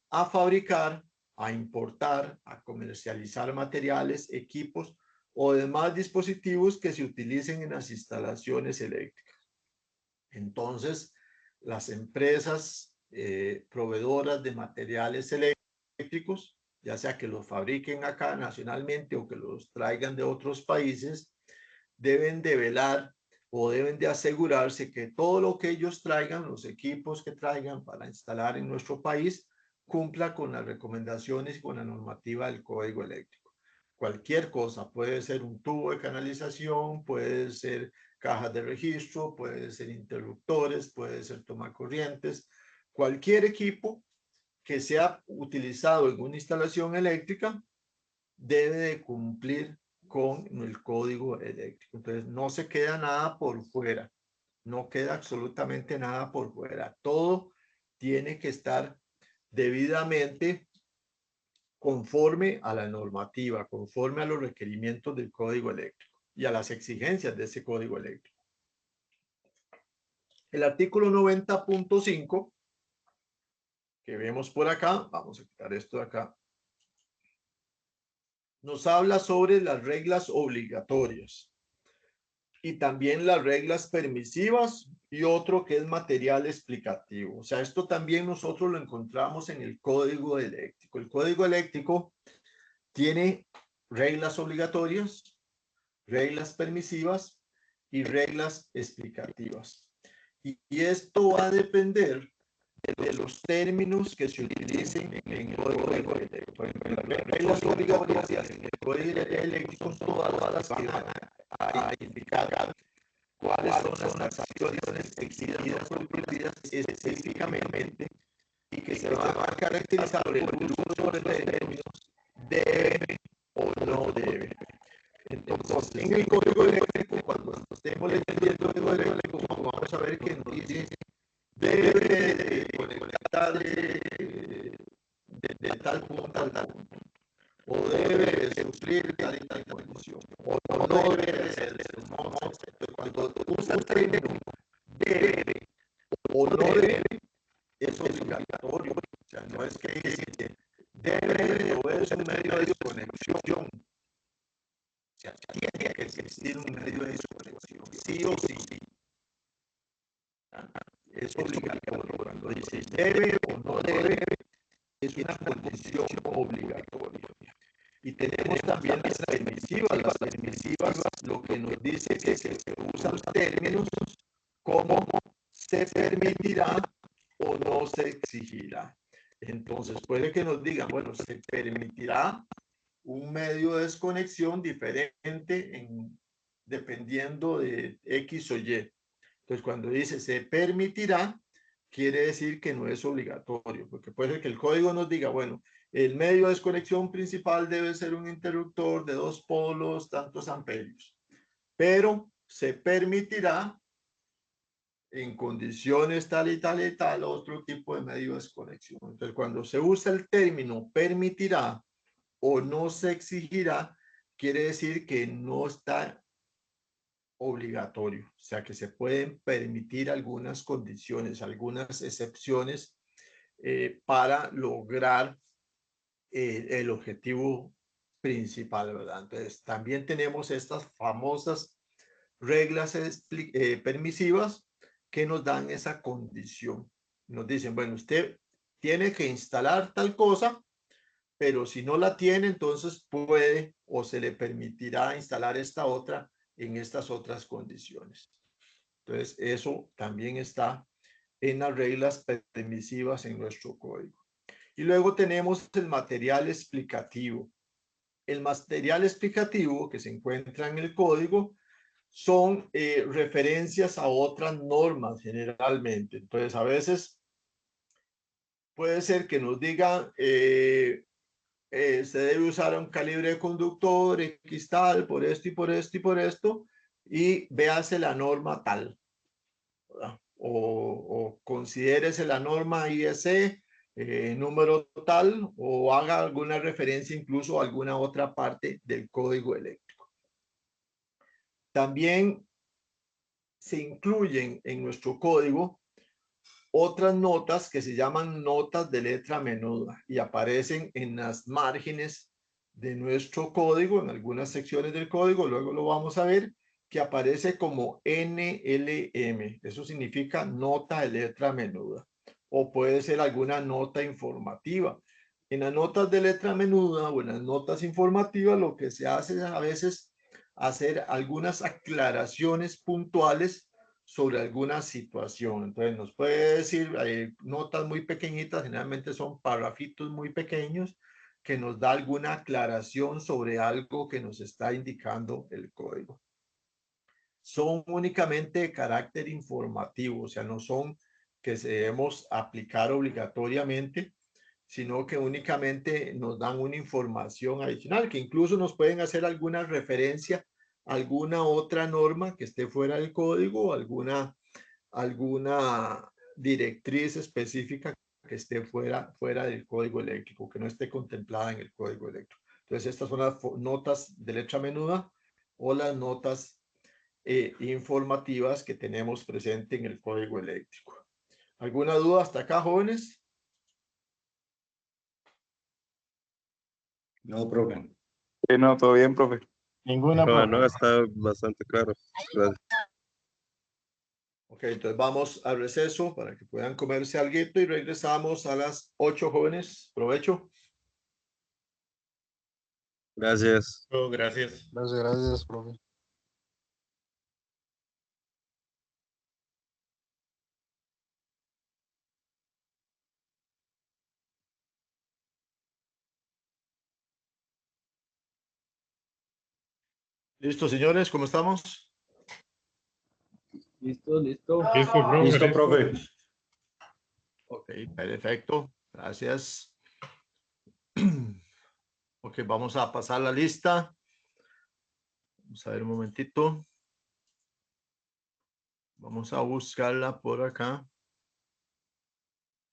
a fabricar, a importar, a comercializar materiales, equipos o demás dispositivos que se utilicen en las instalaciones eléctricas. Entonces, las empresas proveedoras de materiales eléctricos, ya sea que los fabriquen acá nacionalmente o que los traigan de otros países, deben de velar o deben de asegurarse que todo lo que ellos traigan, los equipos que traigan para instalar en nuestro país, cumpla con las recomendaciones y con la normativa del código eléctrico. Cualquier cosa, puede ser un tubo de canalización, puede ser cajas de registro, puede ser interruptores, puede ser tomacorrientes, cualquier equipo que sea utilizado en una instalación eléctrica debe de cumplir con el código eléctrico. Entonces, no se queda nada por fuera, no queda absolutamente nada por fuera. Todo tiene que estar debidamente conforme a la normativa, conforme a los requerimientos del código eléctrico y a las exigencias de ese código eléctrico. El artículo 90.5 que vemos por acá, vamos a quitar esto de acá, nos habla sobre las reglas obligatorias y también las reglas permisivas y otro que es material explicativo. O sea, esto también nosotros lo encontramos en el código eléctrico. El código eléctrico tiene reglas obligatorias, reglas permisivas y reglas explicativas. Y esto va a depender de los términos que se utilicen en el código eléctrico. Las reglas obligatorias en el código eléctrico son todas las que van a indicar cuáles son las acciones exigidas o prohibidas específicamente y que se van a caracterizar por el uso de términos debe o no debe. Entonces, en el código eléctrico, cuando estemos leyendo el código eléctrico, vamos a ver que nos dice debe conectar de tal punto a tal punto, o debe suplir tal y tal condición, o no debe ser. Cuando usa el término debe o no debe, es obligatorio. O sea, no es que dice debe o es un medio de desconexión. O sea, tiene que existir un medio de desconexión, sí o sí. Es obligatorio. Cuando dice debe o no debe, es una condición obligatoria. Y tenemos también las permisivas. Las permisivas lo que nos dice que se usan términos como se permitirá o no se exigirá. Entonces puede que nos digan, bueno, se permitirá un medio de desconexión diferente dependiendo de X o Y. Entonces cuando dice se permitirá, quiere decir que no es obligatorio, porque puede ser que el código nos diga, bueno, el medio de desconexión principal debe ser un interruptor de 2 polos, tantos amperios, pero se permitirá en condiciones tal y tal y tal otro tipo de medio de desconexión. Entonces, cuando se usa el término permitirá o no se exigirá, quiere decir que no está obligatorio, o sea que se pueden permitir algunas condiciones, algunas excepciones para lograr el objetivo principal, ¿verdad? Entonces, también tenemos estas famosas reglas permisivas que nos dan esa condición. Nos dicen, bueno, usted tiene que instalar tal cosa, pero si no la tiene, entonces puede o se le permitirá instalar esta otra en estas otras condiciones. Entonces, eso también está en las reglas permisivas en nuestro código. Y luego tenemos el material explicativo. El material explicativo que se encuentra en el código son referencias a otras normas generalmente. Entonces, a veces puede ser que nos digan se debe usar un calibre de conductor X tal, por esto y por esto y por esto, y véase la norma tal, ¿verdad? O considérese la norma IEC número tal, o haga alguna referencia incluso a alguna otra parte del código eléctrico. También se incluyen en nuestro código otras notas que se llaman notas de letra menuda y aparecen en las márgenes de nuestro código, en algunas secciones del código, luego lo vamos a ver, que aparece como NLM. Eso significa nota de letra menuda. O puede ser alguna nota informativa. En las notas de letra menuda o en las notas informativas, lo que se hace es a veces hacer algunas aclaraciones puntuales sobre alguna situación. Entonces nos puede decir notas muy pequeñitas, generalmente son parrafitos muy pequeños, que nos da alguna aclaración sobre algo que nos está indicando el código. Son únicamente de carácter informativo, o sea, no son que debemos aplicar obligatoriamente, sino que únicamente nos dan una información adicional, que incluso nos pueden hacer alguna referencia a alguna otra norma que esté fuera del código, o alguna directriz específica que esté fuera del código eléctrico, que no esté contemplada en el código eléctrico. Entonces, estas son las notas de letra menuda o las notas informativas que tenemos presente en el código eléctrico. ¿Alguna duda hasta acá, jóvenes? No, profe. Sí, no, todo bien, profe. Ninguna, No, profe. no, está bastante claro. Gracias. Ok, entonces vamos al receso para que puedan comerse alguito y regresamos a las 8, jóvenes. Provecho. Gracias. Gracias. Gracias, profe. Listo, señores, ¿cómo estamos? Listo, listo. Listo, profe. Ok, perfecto. Gracias. Ok, vamos a pasar la lista. Vamos a ver un momentito. Vamos a buscarla por acá.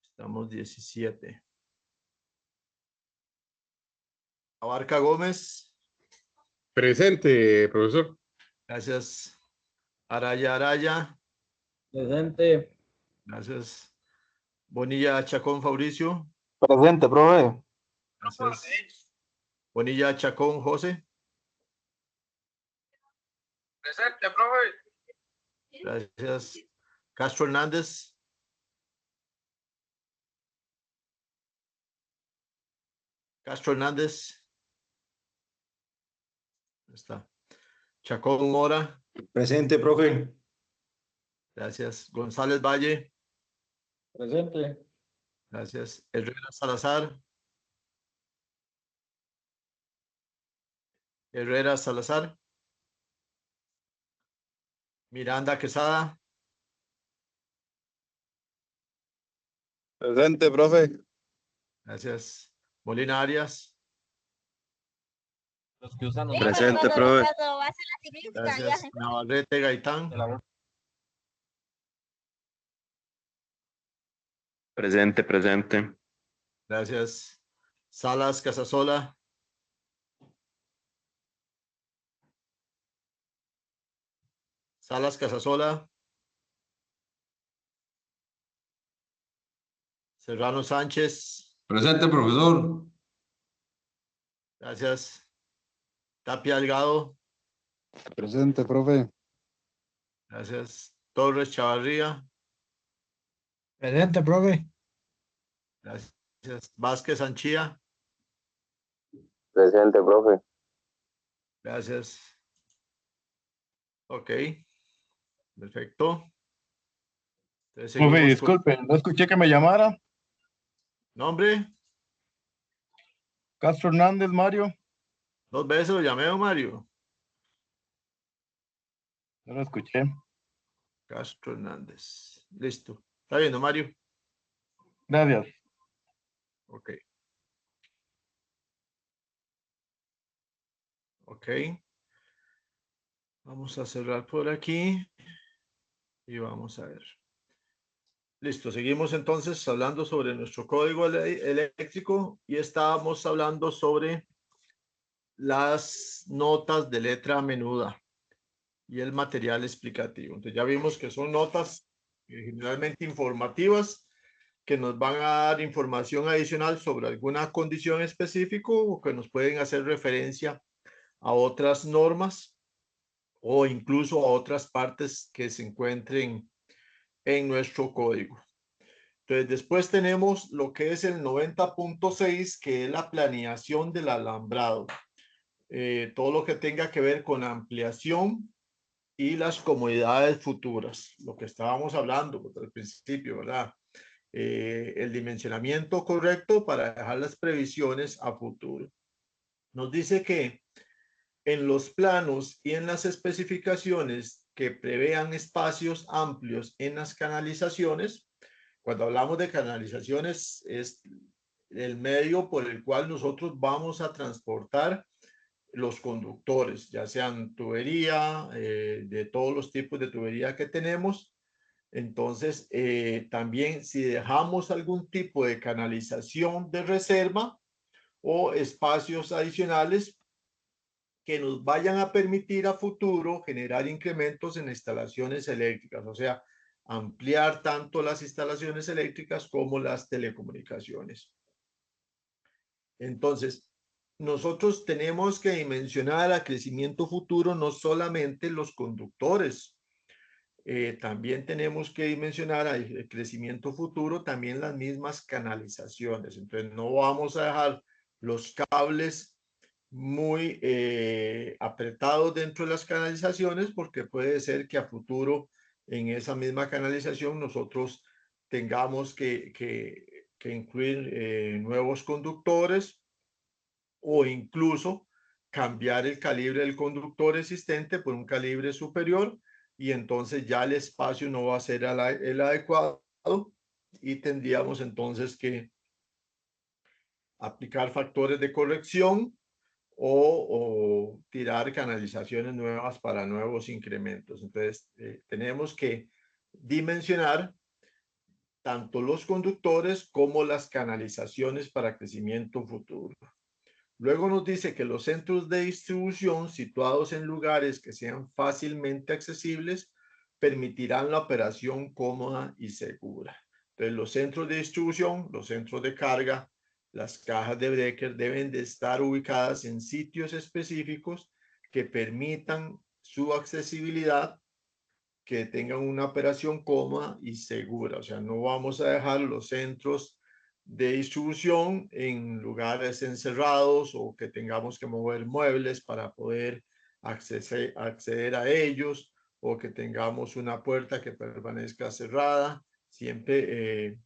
Estamos 17. Abarca Gómez. Presente, profesor. Gracias. Araya Araya. Presente. Gracias. Bonilla Chacón Fabricio. Presente, profe. Gracias. Bonilla Chacón José. Presente, profe. Gracias. Castro Hernández. Castro Hernández. Ahí está. Chacón Mora. Presente, profe. Gracias. González Valle. Presente. Gracias. Herrera Salazar. Herrera Salazar. Miranda Quesada. Presente, profe. Gracias. Molina Arias. Los que usan los Presente, profe. Gracias. Navarrete Gaitán. Presente, presente. Gracias. Salas Casasola. Salas Casasola. Serrano Sánchez. Presente, profesor. Gracias. Tapia Delgado. Presente, profe. Gracias. Torres Chavarría. Presente, profe. Gracias. Vázquez Anchía. Presente, profe. Gracias. Ok. Perfecto. Entonces, Profe, seguimos con disculpe, no escuché que me llamara. nombre. Castro Hernández, Mario. 2 veces lo llamé, don Mario. No lo escuché. Castro Hernández. Listo. Está bien, don Mario. Gracias. Ok. Ok. Vamos a cerrar por aquí. Y vamos a ver. Listo, seguimos entonces hablando sobre nuestro código eléctrico y estábamos hablando sobre las notas de letra menuda y el material explicativo. Entonces ya vimos que son notas generalmente informativas que nos van a dar información adicional sobre alguna condición específica o que nos pueden hacer referencia a otras normas o incluso a otras partes que se encuentren en nuestro código. Entonces, después tenemos lo que es el 90.6, que es la planeación del alambrado. Todo lo que tenga que ver con ampliación y las comodidades futuras, lo que estábamos hablando al principio, ¿verdad? El dimensionamiento correcto para dejar las previsiones a futuro. Nos dice que en los planos y en las especificaciones que prevean espacios amplios en las canalizaciones, cuando hablamos de canalizaciones es el medio por el cual nosotros vamos a transportar los conductores, ya sean tubería, de todos los tipos de tubería que tenemos. Entonces, también si dejamos algún tipo de canalización de reserva o espacios adicionales que nos vayan a permitir a futuro generar incrementos en instalaciones eléctricas, o sea, ampliar tanto las instalaciones eléctricas como las telecomunicaciones. Entonces, nosotros tenemos que dimensionar a crecimiento futuro no solamente los conductores, también tenemos que dimensionar al crecimiento futuro también las mismas canalizaciones. Entonces no vamos a dejar los cables muy apretados dentro de las canalizaciones, porque puede ser que a futuro en esa misma canalización nosotros tengamos que incluir nuevos conductores o incluso cambiar el calibre del conductor existente por un calibre superior, y entonces ya el espacio no va a ser el adecuado y tendríamos entonces que aplicar factores de corrección o tirar canalizaciones nuevas para nuevos incrementos. Entonces, tenemos que dimensionar tanto los conductores como las canalizaciones para crecimiento futuro. Luego nos dice que los centros de distribución situados en lugares que sean fácilmente accesibles permitirán la operación cómoda y segura. Entonces, los centros de distribución, los centros de carga, las cajas de breaker deben de estar ubicadas en sitios específicos que permitan su accesibilidad, que tengan una operación cómoda y segura. O sea, no vamos a dejar los centros de distribución en lugares encerrados o que tengamos que mover muebles para poder acceder a ellos, o que tengamos una puerta que permanezca cerrada. Siempre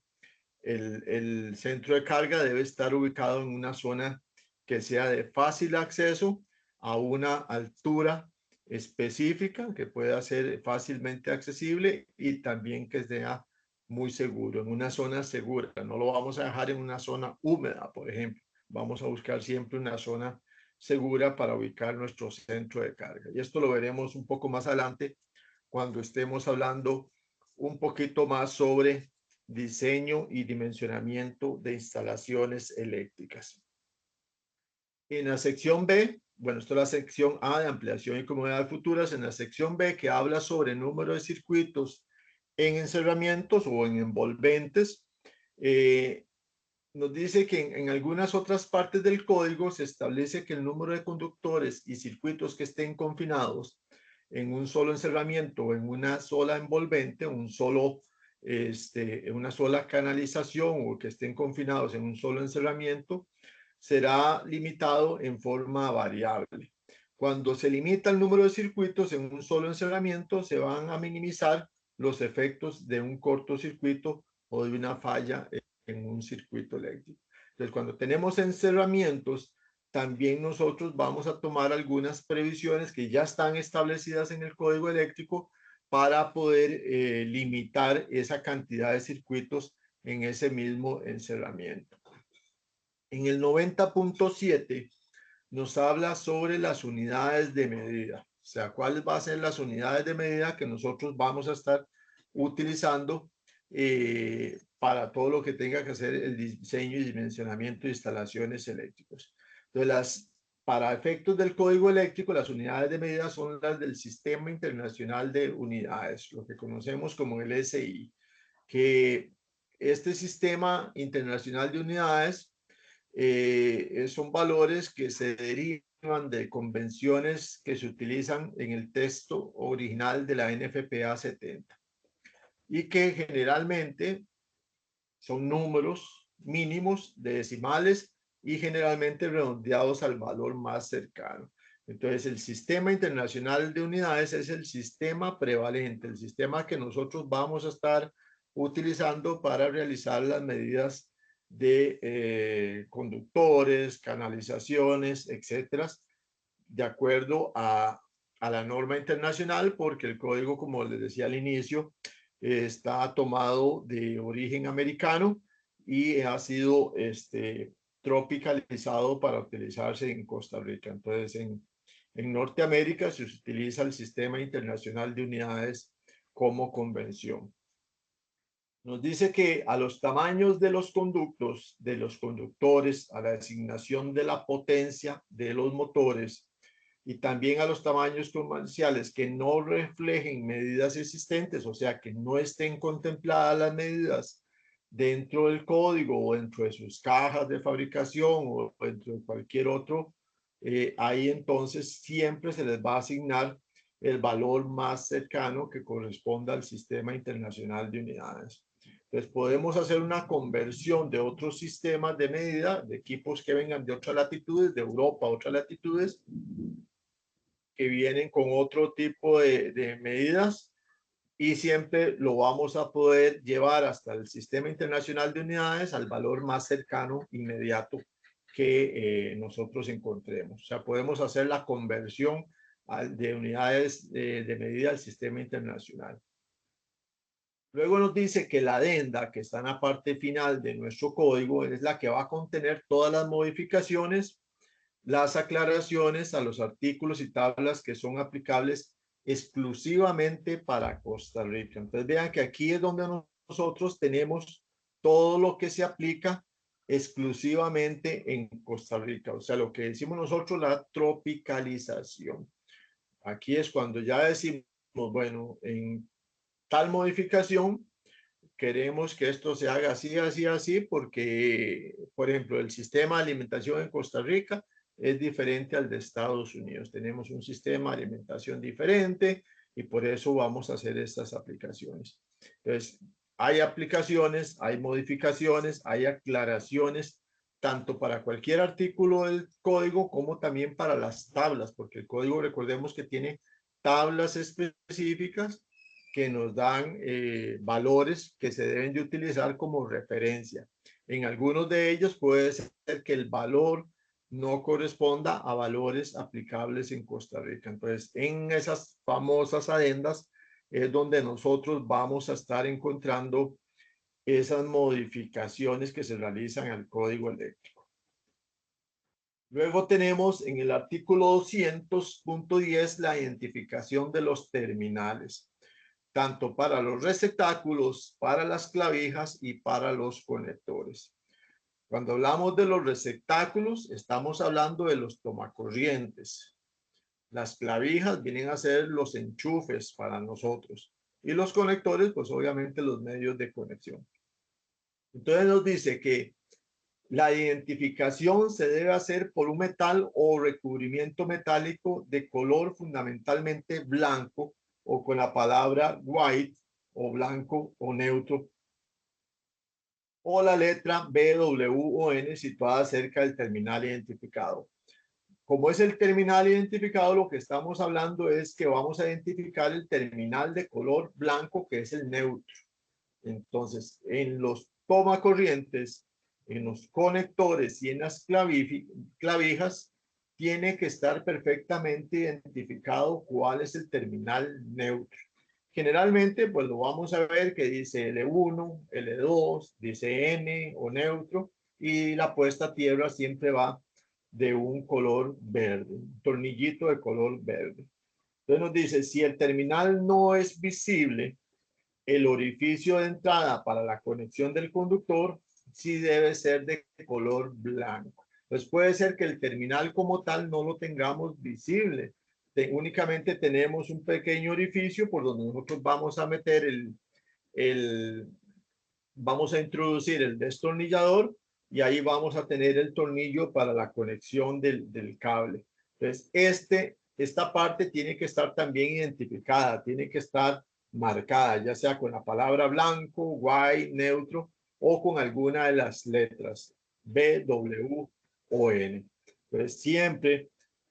el centro de carga debe estar ubicado en una zona que sea de fácil acceso a una altura específica, que pueda ser fácilmente accesible y también que sea muy seguro, en una zona segura. No lo vamos a dejar en una zona húmeda, por ejemplo. Vamos a buscar siempre una zona segura para ubicar nuestro centro de carga. Y esto lo veremos un poco más adelante cuando estemos hablando un poquito más sobre diseño y dimensionamiento de instalaciones eléctricas. En la sección B, bueno, esto es la sección A de ampliación y comodidad futuras. En la sección B, que habla sobre número de circuitos en encerramientos o en envolventes, nos dice que en algunas otras partes del código se establece que el número de conductores y circuitos que estén confinados en un solo encerramiento o en una sola envolvente, una sola canalización, o que estén confinados en un solo encerramiento, será limitado en forma variable. Cuando se limita el número de circuitos en un solo encerramiento, se van a minimizar los efectos de un cortocircuito o de una falla en un circuito eléctrico. Entonces, cuando tenemos encerramientos, también nosotros vamos a tomar algunas previsiones que ya están establecidas en el código eléctrico para poder limitar esa cantidad de circuitos en ese mismo encerramiento. En el 90.7 nos habla sobre las unidades de medida, o sea, cuáles van a ser las unidades de medida que nosotros vamos a estar utilizando para todo lo que tenga que hacer el diseño y dimensionamiento de instalaciones eléctricas. Entonces, para efectos del código eléctrico, las unidades de medida son las del Sistema Internacional de Unidades, lo que conocemos como el SI, que este Sistema Internacional de Unidades son valores que se derivan de convenciones que se utilizan en el texto original de la NFPA 70 y que generalmente son números mínimos de decimales y generalmente redondeados al valor más cercano. Entonces, el Sistema Internacional de Unidades es el sistema prevalente, el sistema que nosotros vamos a estar utilizando para realizar las medidas de conductores, canalizaciones, etcétera, de acuerdo a la norma internacional, porque el código, como les decía al inicio, está tomado de origen americano y ha sido tropicalizado para utilizarse en Costa Rica. Entonces, en Norteamérica se utiliza el Sistema Internacional de Unidades como convención. Nos dice que a los tamaños de los conductos, de los conductores, a la designación de la potencia de los motores y también a los tamaños comerciales que no reflejen medidas existentes, o sea, que no estén contempladas las medidas dentro del código o dentro de sus cajas de fabricación o dentro de cualquier otro, ahí entonces siempre se les va a asignar el valor más cercano que corresponda al Sistema Internacional de Unidades. Entonces podemos hacer una conversión de otros sistemas de medida, de equipos que vengan de otras latitudes, de Europa, otras latitudes, que vienen con otro tipo de medidas, y siempre lo vamos a poder llevar hasta el Sistema Internacional de Unidades al valor más cercano, inmediato, que nosotros encontremos. O sea, podemos hacer la conversión de unidades de medida al Sistema Internacional. Luego nos dice que la adenda, que está en la parte final de nuestro código, es la que va a contener todas las modificaciones, las aclaraciones a los artículos y tablas que son aplicables exclusivamente para Costa Rica. Entonces vean que aquí es donde nosotros tenemos todo lo que se aplica exclusivamente en Costa Rica. O sea, lo que decimos nosotros, la tropicalización. Aquí es cuando ya decimos, bueno, en tal modificación queremos que esto se haga así, así, así, porque, por ejemplo, el sistema de alimentación en Costa Rica es diferente al de Estados Unidos. Tenemos un sistema de alimentación diferente y por eso vamos a hacer estas aplicaciones. Entonces, hay aplicaciones, hay modificaciones, hay aclaraciones, tanto para cualquier artículo del código como también para las tablas, porque el código, recordemos que tiene tablas específicas que nos dan valores que se deben de utilizar como referencia. En algunos de ellos puede ser que el valor no corresponda a valores aplicables en Costa Rica. Entonces, en esas famosas adendas es donde nosotros vamos a estar encontrando esas modificaciones que se realizan al código eléctrico. Luego tenemos en el artículo 200.10 la identificación de los terminales, tanto para los receptáculos, para las clavijas y para los conectores. Cuando hablamos de los receptáculos, estamos hablando de los tomacorrientes. Las clavijas vienen a ser los enchufes para nosotros. Y los conectores, pues obviamente los medios de conexión. Entonces nos dice que la identificación se debe hacer por un metal o recubrimiento metálico de color fundamentalmente blanco o con la palabra white o blanco o neutro, o la letra B, W o N situada cerca del terminal identificado. Como es el terminal identificado, lo que estamos hablando es que vamos a identificar el terminal de color blanco, que es el neutro. Entonces, en los tomacorrientes, en los conectores y en las clavijas, tiene que estar perfectamente identificado cuál es el terminal neutro. Generalmente, pues lo vamos a ver que dice L1, L2, dice N o neutro, y la puesta a tierra siempre va de un color verde, un tornillito de color verde. Entonces nos dice, si el terminal no es visible, el orificio de entrada para la conexión del conductor sí debe ser de color blanco. Pues puede ser que el terminal como tal no lo tengamos visible. Únicamente tenemos un pequeño orificio por donde nosotros vamos a meter vamos a introducir el destornillador y ahí vamos a tener el tornillo para la conexión del cable. Entonces, esta parte tiene que estar también identificada, tiene que estar marcada, ya sea con la palabra blanco, white, neutro o con alguna de las letras B, W o N. Entonces, siempre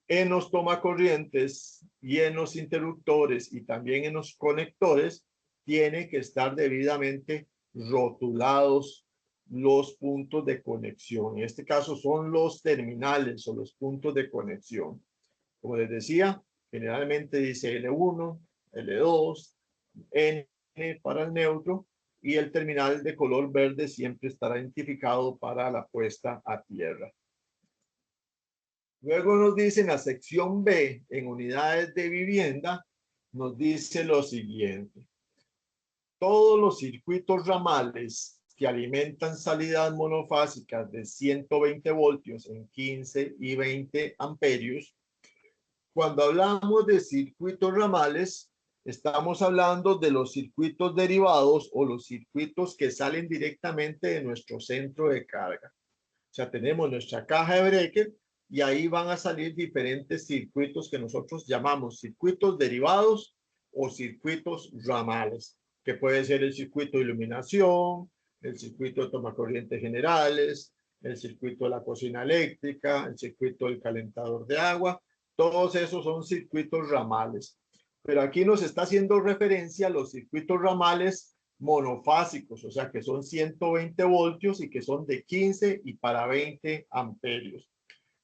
en los tomacorrientes y en los interruptores y también en los conectores tiene que estar debidamente rotulados los puntos de conexión. En este caso son los terminales o los puntos de conexión. Como les decía, generalmente dice L1, L2, N para el neutro y el terminal de color verde siempre estará identificado para la puesta a tierra. Luego nos dice en la sección B, en unidades de vivienda, nos dice lo siguiente. Todos los circuitos ramales que alimentan salidas monofásicas de 120 voltios en 15 y 20 amperios. Cuando hablamos de circuitos ramales, estamos hablando de los circuitos derivados o los circuitos que salen directamente de nuestro centro de carga. O sea, tenemos nuestra caja de breaker y ahí van a salir diferentes circuitos que nosotros llamamos circuitos derivados o circuitos ramales, que puede ser el circuito de iluminación, el circuito de toma corriente generales, el circuito de la cocina eléctrica, el circuito del calentador de agua. Todos esos son circuitos ramales. Pero aquí nos está haciendo referencia a los circuitos ramales monofásicos, o sea que son 120 voltios y que son de 15 y para 20 amperios.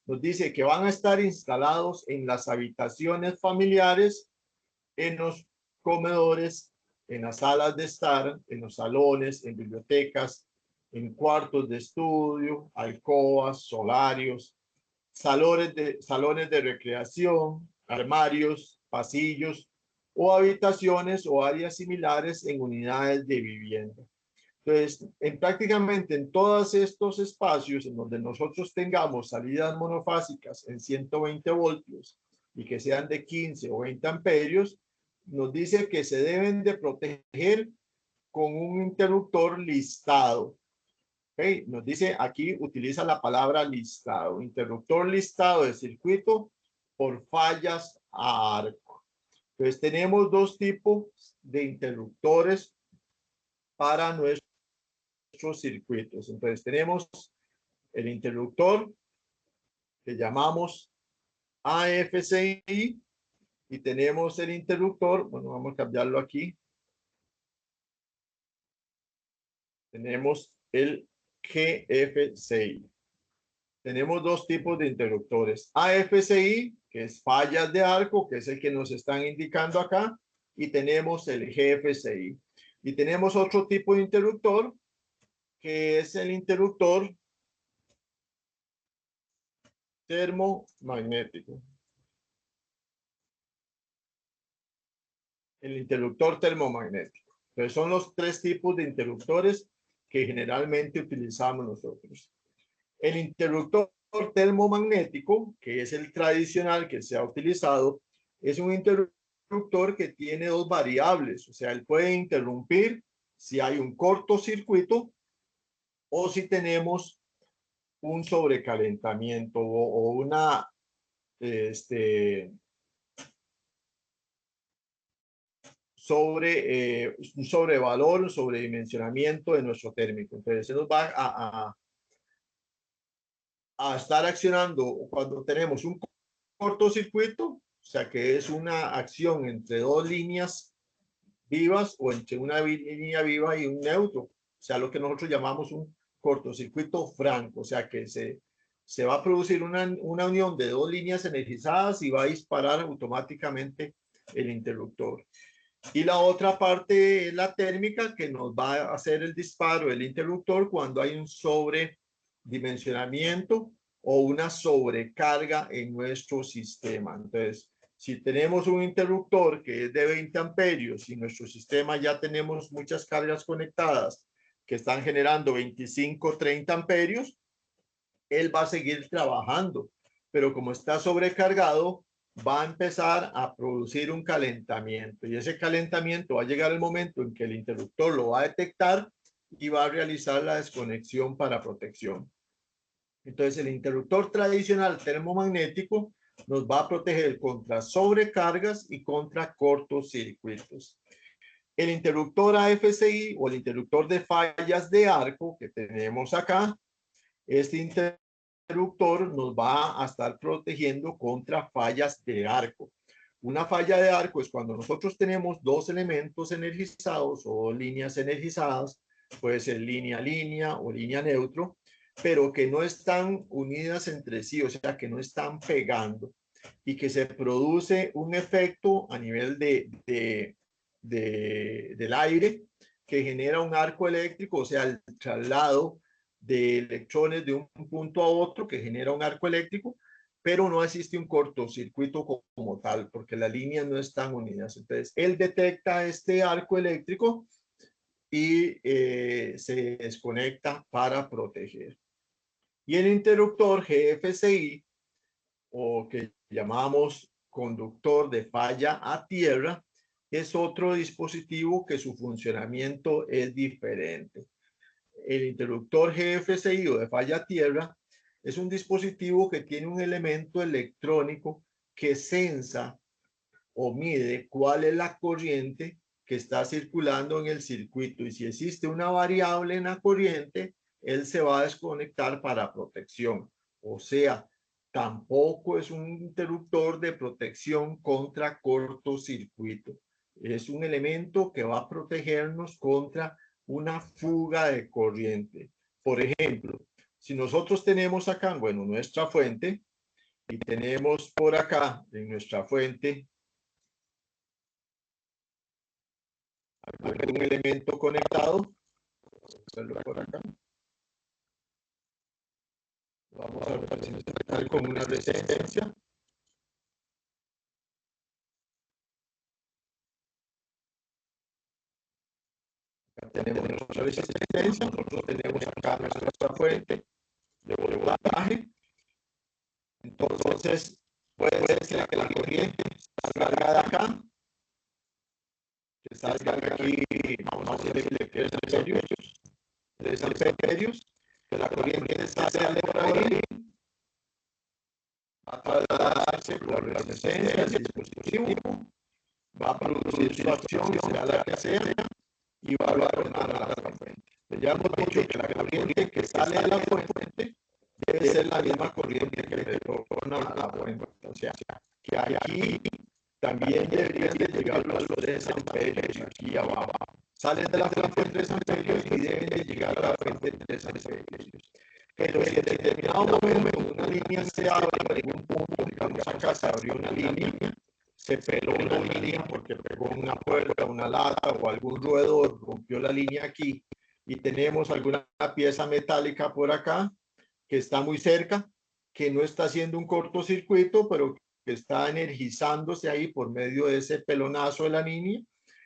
Nos dice que van a estar instalados en las habitaciones familiares, en los comedores, en las salas de estar, en los salones, en bibliotecas, en cuartos de estudio, alcobas, solarios, salones de recreación, armarios, pasillos o habitaciones o áreas similares en unidades de vivienda. Entonces, prácticamente en todos estos espacios en donde nosotros tengamos salidas monofásicas en 120 voltios y que sean de 15 o 20 amperios, nos dice que se deben de proteger con un interruptor listado. Okay. Nos dice aquí, utiliza la palabra listado, interruptor listado de circuito por fallas a arco. Entonces tenemos dos tipos de interruptores para nuestros circuitos. Entonces tenemos el interruptor que llamamos AFCI y tenemos el interruptor, bueno, vamos a cambiarlo aquí. Tenemos el GFCI. Tenemos dos tipos de interruptores. AFCI, que es fallas de arco, que es el que nos están indicando acá, y tenemos el GFCI. Y tenemos otro tipo de interruptor, que es el interruptor termomagnético. El interruptor termomagnético. Entonces son los tres tipos de interruptores que generalmente utilizamos nosotros. El interruptor termomagnético, que es el tradicional que se ha utilizado, es un interruptor que tiene dos variables. O sea, él puede interrumpir si hay un cortocircuito o si tenemos un sobrecalentamiento o una un sobrevalor, un sobredimensionamiento de nuestro térmico. Entonces, se nos va a estar accionando cuando tenemos un cortocircuito, o sea que es una acción entre dos líneas vivas o entre una línea viva y un neutro, o sea lo que nosotros llamamos un cortocircuito franco, o sea que se va a producir una unión de dos líneas energizadas y va a disparar automáticamente el interruptor. Y la otra parte es la térmica, que nos va a hacer el disparo del interruptor cuando hay un sobredimensionamiento o una sobrecarga en nuestro sistema. Entonces, si tenemos un interruptor que es de 20 amperios y en nuestro sistema ya tenemos muchas cargas conectadas que están generando 25, 30 amperios, él va a seguir trabajando. Pero como está sobrecargado, va a empezar a producir un calentamiento y ese calentamiento va a llegar el momento en que el interruptor lo va a detectar y va a realizar la desconexión para protección. Entonces el interruptor tradicional termomagnético nos va a proteger contra sobrecargas y contra cortocircuitos. El interruptor AFCI o el interruptor de fallas de arco que tenemos acá, este interruptor nos va a estar protegiendo contra fallas de arco. Una falla de arco es cuando nosotros tenemos dos elementos energizados o líneas energizadas, puede ser línea o línea neutro, pero que no están unidas entre sí, o sea, que no están pegando y que se produce un efecto a nivel del aire que genera un arco eléctrico, o sea, el traslado de electrones de un punto a otro que genera un arco eléctrico, pero no existe un cortocircuito como tal, porque las líneas no están unidas. Entonces, él detecta este arco eléctrico y se desconecta para proteger. Y el interruptor GFCI, o que llamamos conductor de falla a tierra, es otro dispositivo que su funcionamiento es diferente. El interruptor GFCI o de falla tierra es un dispositivo que tiene un elemento electrónico que sensa o mide cuál es la corriente que está circulando en el circuito, y si existe una variable en la corriente, él se va a desconectar para protección. O sea, tampoco es un interruptor de protección contra cortocircuito. Es un elemento que va a protegernos contra una fuga de corriente. Por ejemplo, si nosotros tenemos acá, bueno, nuestra fuente, y tenemos por acá en nuestra fuente algún elemento conectado, vamos a hacerlo por acá. Vamos a representar con una resistencia. Acá tenemos nuestra resistencia, nosotros tenemos acá nuestra fuente de voltaje. Entonces, puede ser que la corriente salga de acá, que salga de aquí, vamos a decirle 3 amperios, que la corriente sale por ahí, va a trasladarse por la resistencia del dispositivo, va a producir su acción, sea la que sea, y va a retornar a la fuente. Ya hemos dicho que la corriente que sale de la fuente debe ser la misma corriente que retorna a la fuente. O sea, que aquí también deberían de llegar los 3 amperios aquí abajo. Salen de la fuente 3 amperios y deben de llegar a la fuente 3 amperios. Pero si en determinado momento una línea se abre en algún punto, digamos acá se abrió una línea, se peló una línea porque pegó una puerta, una lata o algún roedor, rompió la línea aquí, y tenemos alguna pieza metálica por acá que está muy cerca, que no está haciendo un cortocircuito, pero que está energizándose ahí por medio de ese pelonazo de la línea.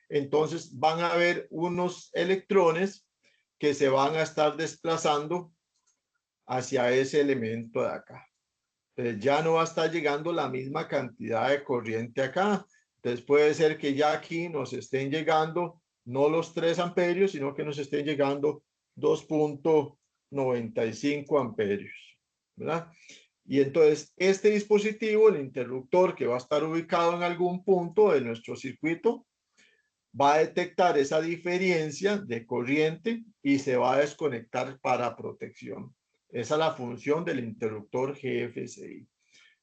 Entonces van a haber unos electrones que se van a estar desplazando hacia ese elemento de acá. Entonces ya no va a estar llegando la misma cantidad de corriente acá. Entonces puede ser que ya aquí nos estén llegando no los 3 amperios, sino que nos estén llegando 2.95 amperios, ¿verdad? Y entonces este dispositivo, el interruptor que va a estar ubicado en algún punto de nuestro circuito, va a detectar esa diferencia de corriente y se va a desconectar para protección. Esa es la función del interruptor GFCI.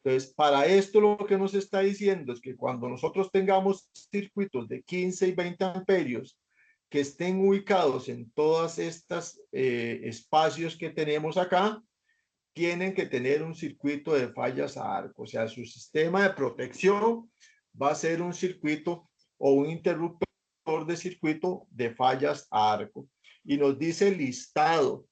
Entonces, para esto lo que nos está diciendo es que cuando nosotros tengamos circuitos de 15 y 20 amperios que estén ubicados en todas estas espacios que tenemos acá, tienen que tener un circuito de fallas a arco. O sea, su sistema de protección va a ser un circuito o un interruptor de circuito de fallas a arco. Y nos dice listado.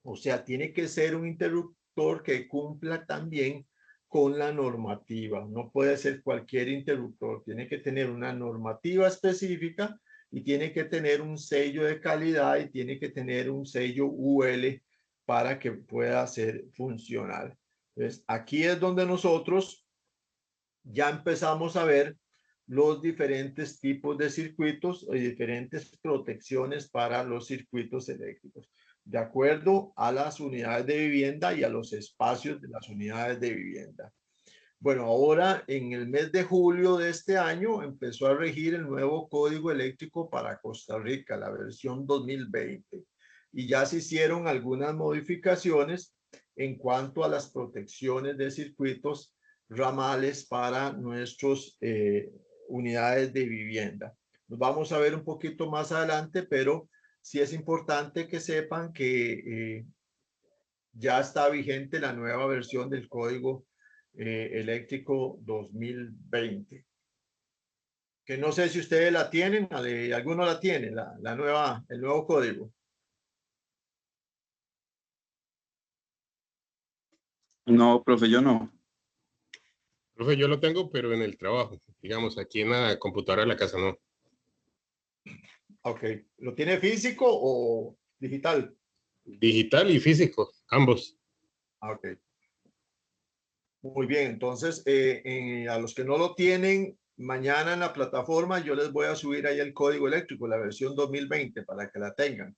O sea, tiene que ser un interruptor que cumpla también con la normativa. No puede ser cualquier interruptor. Tiene que tener una normativa específica y tiene que tener un sello de calidad y tiene que tener un sello UL para que pueda ser funcional. Entonces, aquí es donde nosotros ya empezamos a ver los diferentes tipos de circuitos y diferentes protecciones para los circuitos eléctricos, de acuerdo a las unidades de vivienda y a los espacios de las unidades de vivienda. Bueno, ahora en el mes de julio de este año empezó a regir el nuevo Código Eléctrico para Costa Rica, la versión 2020. Y ya se hicieron algunas modificaciones en cuanto a las protecciones de circuitos ramales para nuestras unidades de vivienda. Nos vamos a ver un poquito más adelante, pero sí es importante que sepan que ya está vigente la nueva versión del Código Eléctrico 2020. Que no sé si ustedes la tienen, alguno la tiene, el nuevo código. No, profe, yo no. Profe, yo lo tengo, pero en el trabajo. Digamos, aquí en la computadora de la casa no. Ok. ¿Lo tiene físico o digital? Digital y físico, ambos. Ok. Muy bien. Entonces, a los que no lo tienen, mañana en la plataforma yo les voy a subir ahí el código eléctrico, la versión 2020, para que la tengan,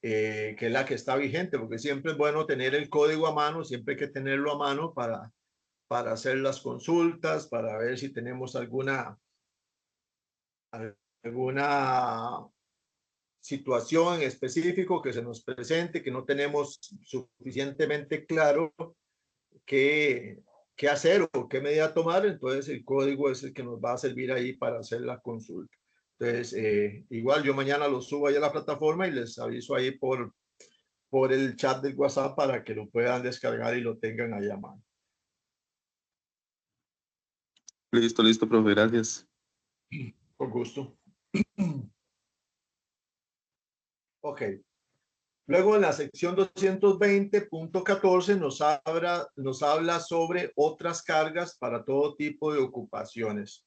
que es la que está vigente, porque siempre es bueno tener el código a mano, siempre hay que tenerlo a mano para hacer las consultas, para ver si tenemos alguna situación en específico que se nos presente, que no tenemos suficientemente claro qué hacer o qué medida tomar. Entonces el código es el que nos va a servir ahí para hacer la consulta. Entonces, igual yo mañana lo subo ahí a la plataforma y les aviso ahí por el chat del WhatsApp para que lo puedan descargar y lo tengan ahí a mano. Listo, listo, profe, gracias. Con gusto. Ok. Luego en la sección 220.14 nos habla sobre otras cargas para todo tipo de ocupaciones.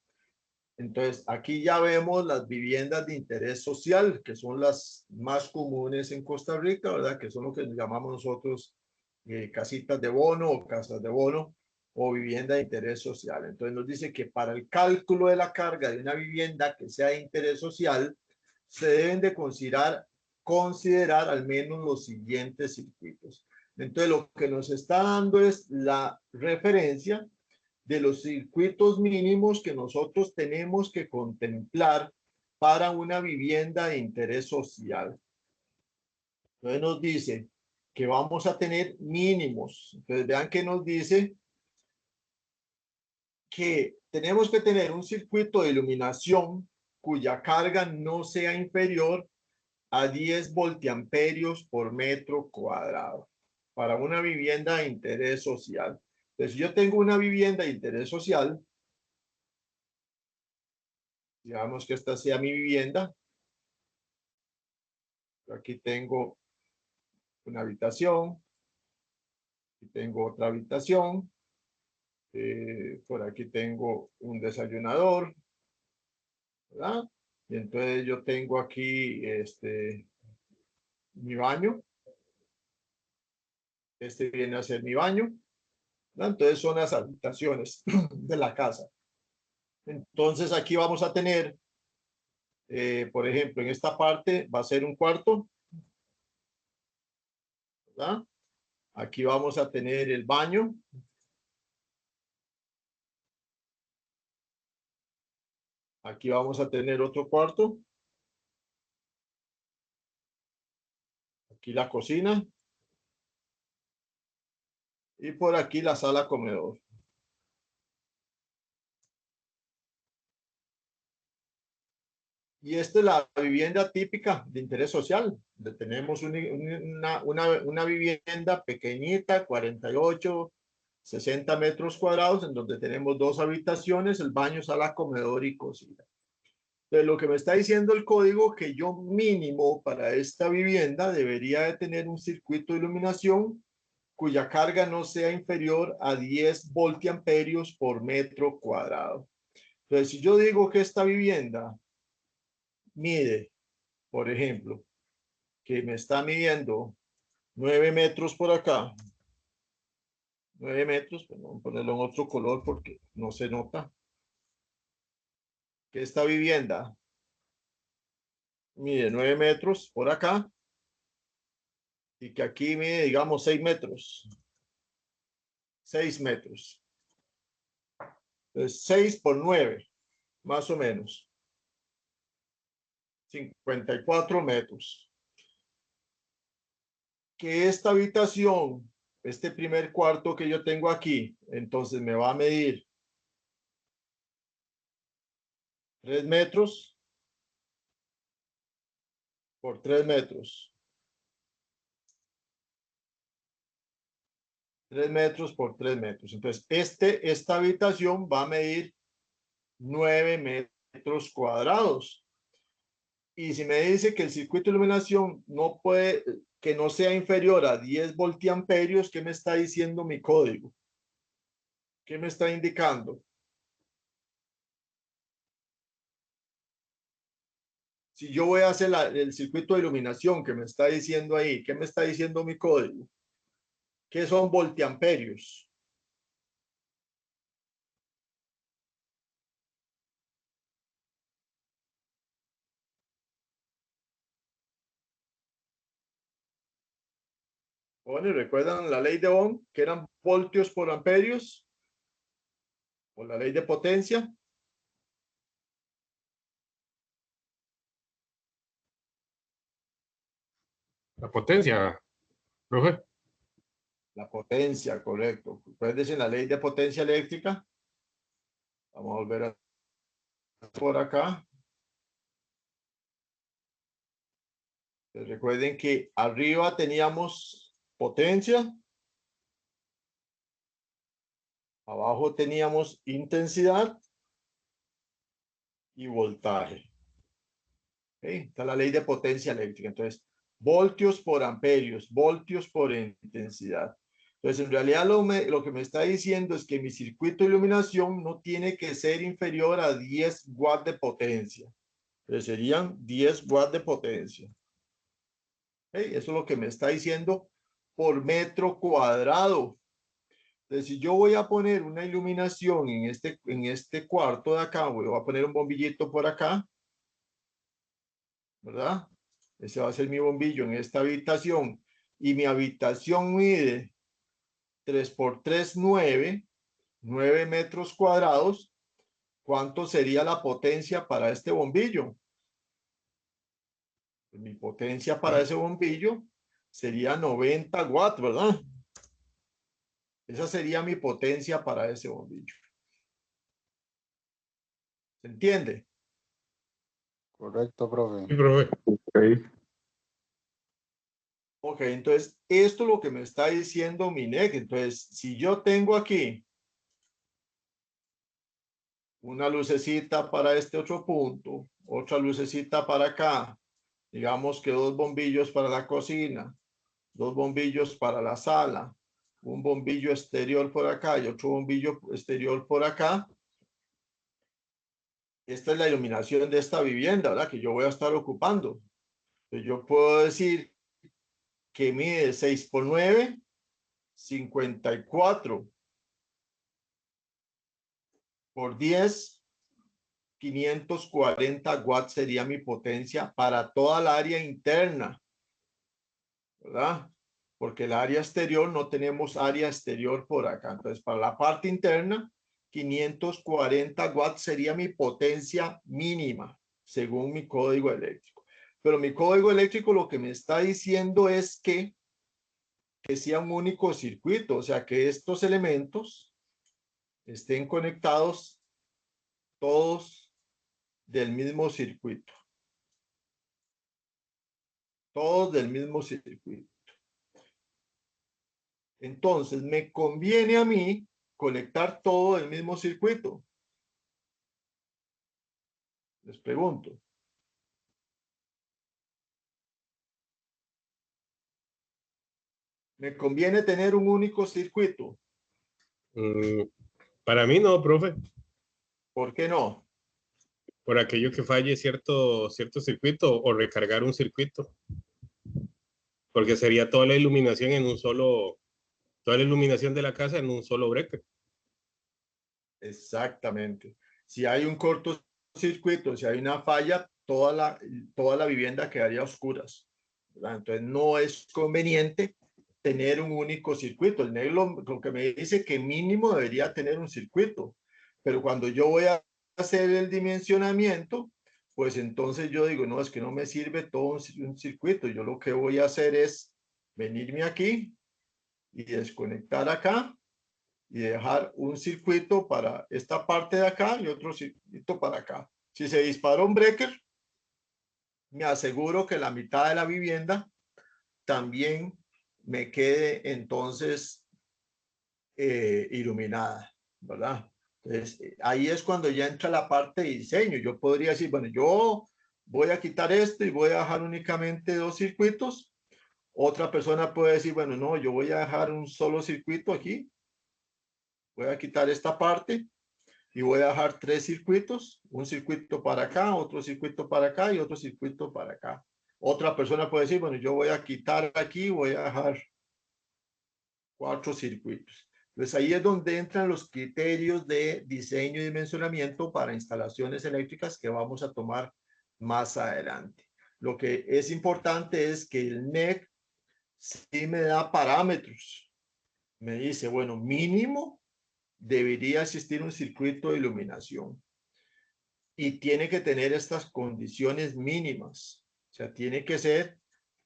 Entonces, aquí ya vemos las viviendas de interés social, que son las más comunes en Costa Rica, ¿verdad? Que son lo que llamamos nosotros casitas de bono o casas de bono o vivienda de interés social. Entonces, nos dice que para el cálculo de la carga de una vivienda que sea de interés social, se deben de considerar al menos los siguientes circuitos. Entonces, lo que nos está dando es la referencia de los circuitos mínimos que nosotros tenemos que contemplar para una vivienda de interés social. Entonces nos dice que vamos a tener mínimos. Entonces vean que nos dice que tenemos que tener un circuito de iluminación cuya carga no sea inferior a 10 voltiamperios por metro cuadrado para una vivienda de interés social. Entonces, si yo tengo una vivienda de interés social, digamos que esta sea mi vivienda. Aquí tengo una habitación, aquí tengo otra habitación, por aquí tengo un desayunador, ¿verdad? Y entonces yo tengo aquí mi baño. Este viene a ser mi baño, ¿verdad? Entonces son las habitaciones de la casa. Entonces aquí vamos a tener, por ejemplo, en esta parte va a ser un cuarto, ¿verdad? Aquí vamos a tener el baño. Aquí vamos a tener otro cuarto. Aquí la cocina. Y por aquí la sala comedor. Y esta es la vivienda típica de interés social. Tenemos una vivienda pequeñita, 48, 60 metros cuadrados, en donde tenemos dos habitaciones, el baño, sala, comedor y cocina. Entonces, lo que me está diciendo el código, que yo mínimo para esta vivienda debería de tener un circuito de iluminación cuya carga no sea inferior a 10 voltiamperios por metro cuadrado. Entonces, si yo digo que esta vivienda mide, por ejemplo, que me está midiendo 9 metros por acá, 9 metros, pues vamos a ponerlo en otro color porque no se nota, que esta vivienda mide 9 metros por acá y que aquí mide, digamos, 6 metros. 6 metros. Entonces, 6 por 9, más o menos. 54 metros. Que esta habitación, este primer cuarto que yo tengo aquí, entonces me va a medir 3 metros por 3 metros. 3 metros por 3 metros. Entonces, esta habitación va a medir 9 metros cuadrados. Y si me dice que el circuito de iluminación no puede, que no sea inferior a 10 voltiamperios, ¿qué me está diciendo mi código? ¿Qué me está indicando? Si yo voy a hacer el circuito de iluminación que me está diciendo ahí, ¿qué me está diciendo mi código? ¿Qué son voltiamperios? Bueno, ¿y recuerdan la ley de Ohm, que eran voltios por amperios? O la ley de potencia. La potencia, profe. La potencia, correcto. Recuerden la ley de potencia eléctrica. Vamos a volver a por acá. Recuerden que arriba teníamos potencia. Abajo teníamos intensidad y voltaje. ¿Okay? Está la ley de potencia eléctrica. Entonces, voltios por amperios, voltios por intensidad. Entonces, en realidad lo que me está diciendo es que mi circuito de iluminación no tiene que ser inferior a 10 watts de potencia. Entonces, serían 10 watts de potencia. ¿Okay? Eso es lo que me está diciendo por metro cuadrado. Entonces, si yo voy a poner una iluminación en este cuarto de acá, voy a poner un bombillito por acá, ¿verdad? Ese va a ser mi bombillo en esta habitación. Y mi habitación mide 3 por 3, 9 metros cuadrados. ¿Cuánto sería la potencia para este bombillo? Mi potencia para ese bombillo sería 90 watts, ¿verdad? Esa sería mi potencia para ese bombillo. ¿Se entiende? Correcto, profe. Sí, profe. Ok. Ok, entonces esto es lo que me está diciendo mi NEC. Entonces, si yo tengo aquí una lucecita para este otro punto, otra lucecita para acá, digamos que 2 bombillos para la cocina, 2 bombillos para la sala, un bombillo exterior por acá y otro bombillo exterior por acá. Esta es la iluminación de esta vivienda, ¿verdad? Que yo voy a estar ocupando. Entonces, yo puedo decir que mide 6 por 9, 54 por 10, 540 watts sería mi potencia para toda la área interna, ¿verdad? Porque el área exterior no tenemos área exterior por acá. Entonces, para la parte interna, 540 watts sería mi potencia mínima, según mi código eléctrico. Pero mi código eléctrico lo que me está diciendo es que sea un único circuito, o sea, que estos elementos estén conectados todos del mismo circuito. Todos del mismo circuito. Entonces, me conviene a mí conectar todo del mismo circuito. Les pregunto. ¿Me conviene tener un único circuito? Para mí no, profe. ¿Por qué no? Por aquello que falle cierto circuito o recargar un circuito. Porque sería toda la iluminación en un solo, toda la iluminación de la casa en un solo breaker. Exactamente. Si hay un cortocircuito, si hay una falla, toda la vivienda quedaría a oscuras, ¿verdad? Entonces no es conveniente tener un único circuito. El negro lo que me dice que mínimo debería tener un circuito, pero cuando yo voy a hacer el dimensionamiento, pues entonces yo digo, no, es que no me sirve todo un circuito. Yo lo que voy a hacer es venirme aquí y desconectar acá y dejar un circuito para esta parte de acá y otro circuito para acá. Si se dispara un breaker, me aseguro que la mitad de la vivienda también me quede entonces iluminada, ¿verdad? Entonces, ahí es cuando ya entra la parte de diseño. Yo podría decir, bueno, yo voy a quitar esto y voy a dejar únicamente 2 circuitos. Otra persona puede decir, bueno, no, yo voy a dejar un solo circuito aquí. Voy a quitar esta parte y voy a dejar 3 circuitos, un circuito para acá, otro circuito para acá y otro circuito para acá. Otra persona puede decir, bueno, yo voy a quitar aquí, voy a dejar 4 circuitos. Entonces ahí es donde entran los criterios de diseño y dimensionamiento para instalaciones eléctricas que vamos a tomar más adelante. Lo que es importante es que el NEC sí me da parámetros. Me dice, bueno, mínimo debería existir un circuito de iluminación y tiene que tener estas condiciones mínimas. O sea, tiene que ser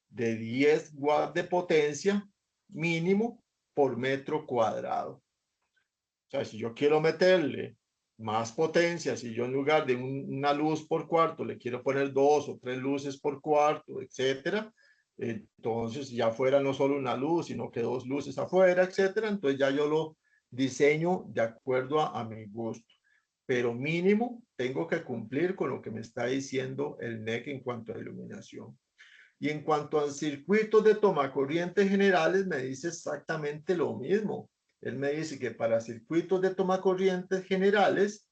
de 10 watts de potencia mínimo por metro cuadrado. O sea, si yo quiero meterle más potencia, si yo en lugar de una luz por cuarto le quiero poner 2 o 3 luces por cuarto, etcétera, entonces ya fuera no solo una luz, sino que 2 luces afuera, etcétera, entonces ya yo lo diseño de acuerdo a mi gusto. Pero mínimo tengo que cumplir con lo que me está diciendo el NEC en cuanto a iluminación. Y en cuanto a circuitos de tomacorriente generales, me dice exactamente lo mismo. Él me dice que para circuitos de tomacorrientes generales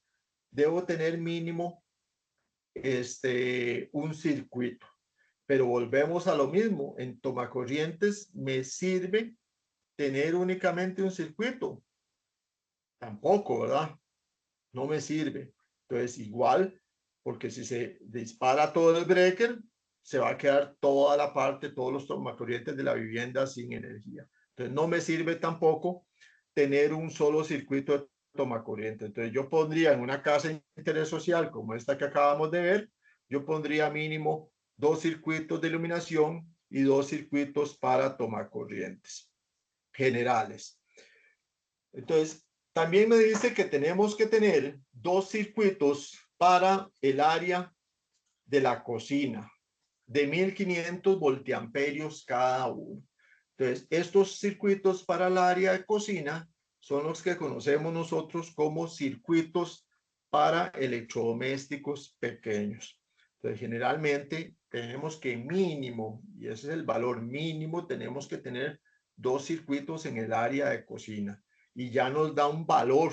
debo tener mínimo un circuito. Pero volvemos a lo mismo. En tomacorrientes me sirve tener únicamente un circuito. Tampoco, ¿verdad? No me sirve. Entonces, igual, porque si se dispara todo el breaker, se va a quedar toda la parte, todos los tomacorrientes de la vivienda sin energía. Entonces, no me sirve tampoco tener un solo circuito de tomacorriente. Entonces, yo pondría en una casa de interés social como esta que acabamos de ver, yo pondría mínimo 2 circuitos de iluminación y 2 circuitos para tomacorrientes generales. Entonces, también me dice que tenemos que tener 2 circuitos para el área de la cocina de 1500 voltiamperios cada uno. Entonces, estos circuitos para el área de cocina son los que conocemos nosotros como circuitos para electrodomésticos pequeños. Entonces, generalmente tenemos que mínimo, y ese es el valor mínimo, tenemos que tener 2 circuitos en el área de cocina. Y ya nos da un valor,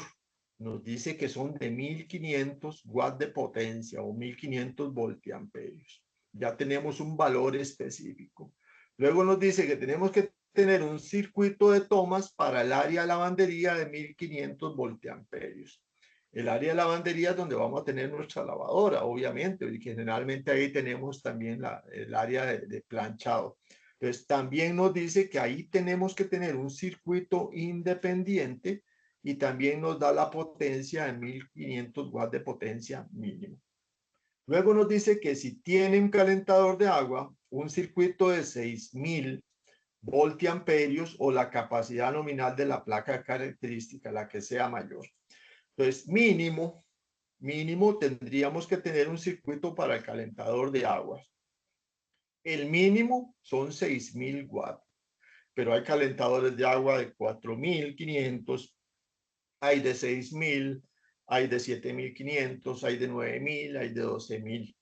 nos dice que son de 1500 watts de potencia o 1500 voltiamperios. Ya tenemos un valor específico. Luego nos dice que tenemos que tener un circuito de tomas para el área de lavandería de 1500 voltiamperios. El área de lavandería es donde vamos a tener nuestra lavadora, obviamente, y generalmente ahí tenemos también el área de planchado. Entonces, también nos dice que ahí tenemos que tener un circuito independiente y también nos da la potencia de 1500 watts de potencia mínimo. Luego nos dice que si tiene un calentador de agua, un circuito de 6000 voltiamperios o la capacidad nominal de la placa característica, la que sea mayor. Entonces, mínimo tendríamos que tener un circuito para el calentador de aguas. El mínimo son 6000 watts, pero hay calentadores de agua de 4500, hay de 6000, hay de 7500, hay de 9000, hay de 12000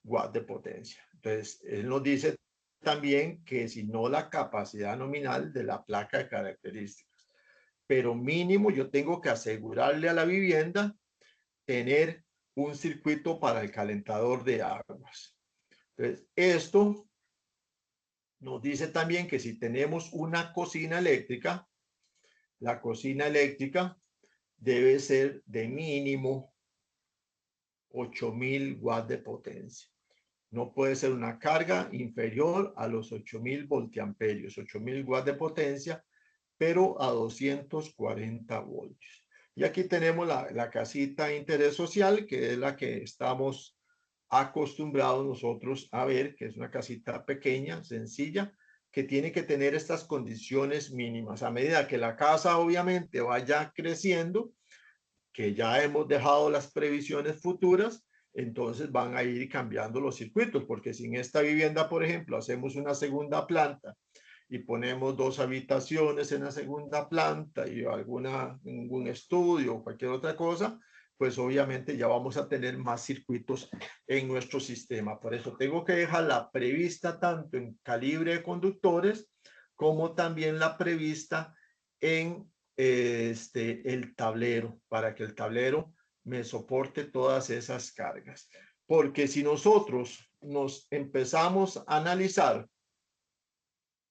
watts de potencia. Entonces, él nos dice también que si no la capacidad nominal de la placa de características, pero mínimo yo tengo que asegurarle a la vivienda tener un circuito para el calentador de aguas. Entonces, esto nos dice también que si tenemos una cocina eléctrica, la cocina eléctrica debe ser de mínimo 8000 watts de potencia. No puede ser una carga inferior a los 8000 voltiamperios, 8000 watts de potencia, pero a 240 voltios. Y aquí tenemos la casita de interés social, que es la que estamos acostumbrados nosotros a ver, que es una casita pequeña, sencilla, que tiene que tener estas condiciones mínimas. A medida que la casa obviamente vaya creciendo, que ya hemos dejado las previsiones futuras, entonces van a ir cambiando los circuitos, porque si en esta vivienda, por ejemplo, hacemos una segunda planta y ponemos 2 habitaciones en la segunda planta y algún estudio o cualquier otra cosa, pues obviamente ya vamos a tener más circuitos en nuestro sistema. Por eso tengo que dejar la prevista tanto en calibre de conductores como también la prevista en el tablero, para que el tablero me soporte todas esas cargas. Porque si nosotros nos empezamos a analizar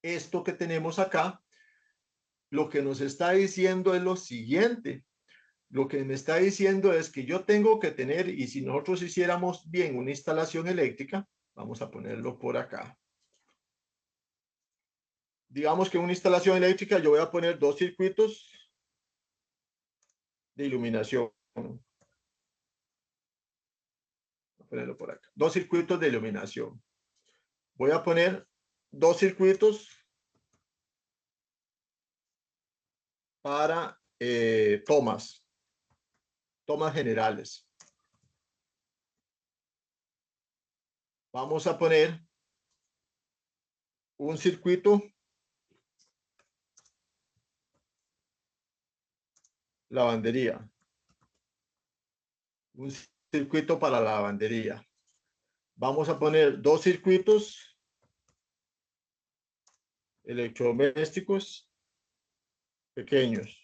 esto que tenemos acá, lo que nos está diciendo es lo siguiente. Lo que me está diciendo es que yo tengo que tener, y si nosotros hiciéramos bien una instalación eléctrica, vamos a ponerlo por acá. digamos que en una instalación eléctrica yo voy a poner 2 circuitos de iluminación. Voy a ponerlo por acá. 2 circuitos de iluminación. Voy a poner 2 circuitos para tomas generales. Vamos a poner un circuito lavandería. Un circuito para la lavandería. Vamos a poner 2 circuitos electrodomésticos pequeños.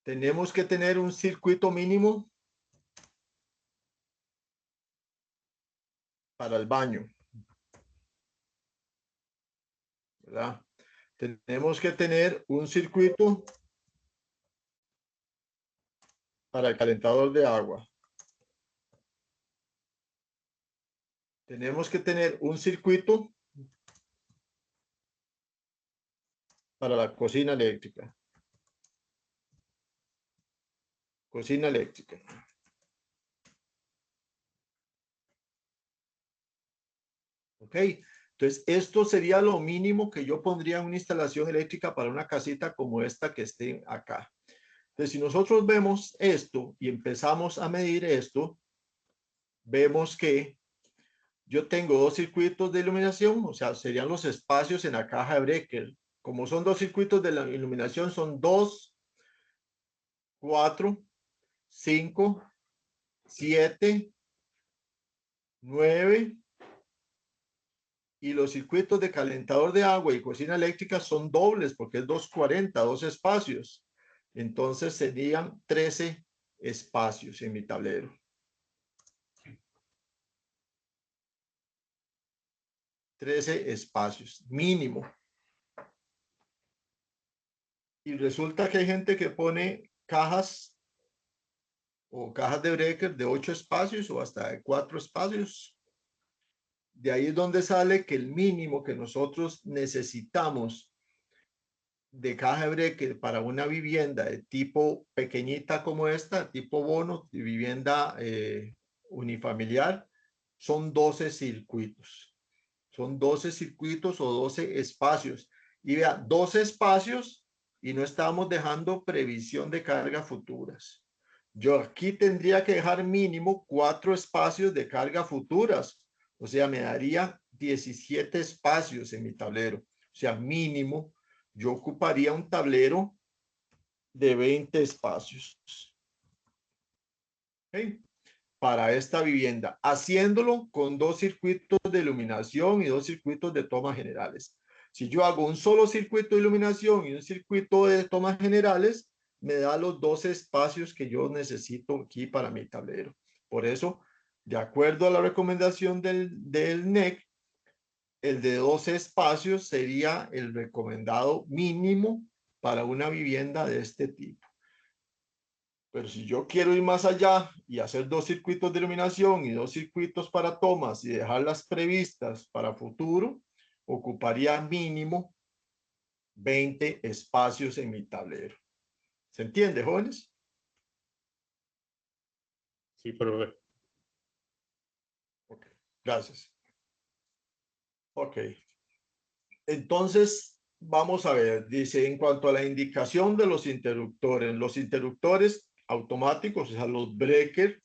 Tenemos que tener un circuito mínimo para el baño, ¿verdad? Tenemos que tener un circuito para el calentador de agua. Tenemos que tener un circuito para la cocina eléctrica. Cocina eléctrica. Ok, entonces esto sería lo mínimo que yo pondría en una instalación eléctrica para una casita como esta que esté acá. Entonces, si nosotros vemos esto y empezamos a medir esto, vemos que yo tengo 2 circuitos de iluminación, o sea, serían los espacios en la caja de breaker. Como son 2 circuitos de la iluminación, son 2, 4, 5, 7, 9, y los circuitos de calentador de agua y cocina eléctrica son dobles porque es 240, 2 espacios. Entonces serían 13 espacios en mi tablero. Espacios mínimo. Y resulta que hay gente que pone cajas o cajas de breaker de 8 espacios o hasta de 4 espacios. De ahí es donde sale que el mínimo que nosotros necesitamos de caja de breaker para una vivienda de tipo pequeñita como esta, tipo bono, de vivienda unifamiliar, son 12 circuitos. Son 12 circuitos o 12 espacios. Y vea, 12 espacios y no estamos dejando previsión de carga futuras. Yo aquí tendría que dejar mínimo 4 espacios de carga futuras. O sea, me daría 17 espacios en mi tablero. O sea, mínimo, yo ocuparía un tablero de 20 espacios. ¿Okay? Para esta vivienda, haciéndolo con 2 circuitos de iluminación y 2 circuitos de tomas generales. Si yo hago un solo circuito de iluminación y un circuito de tomas generales, me da los 12 espacios que yo necesito aquí para mi tablero. Por eso, de acuerdo a la recomendación del NEC, el de 12 espacios sería el recomendado mínimo para una vivienda de este tipo. Pero si yo quiero ir más allá y hacer 2 circuitos de iluminación y 2 circuitos para tomas y dejarlas previstas para futuro, ocuparía mínimo 20 espacios en mi tablero. ¿Se entiende, jóvenes? Sí, profe. Ok, gracias. Ok. Entonces, vamos a ver. Dice, en cuanto a la indicación de los interruptores automáticos, o sea, los breakers,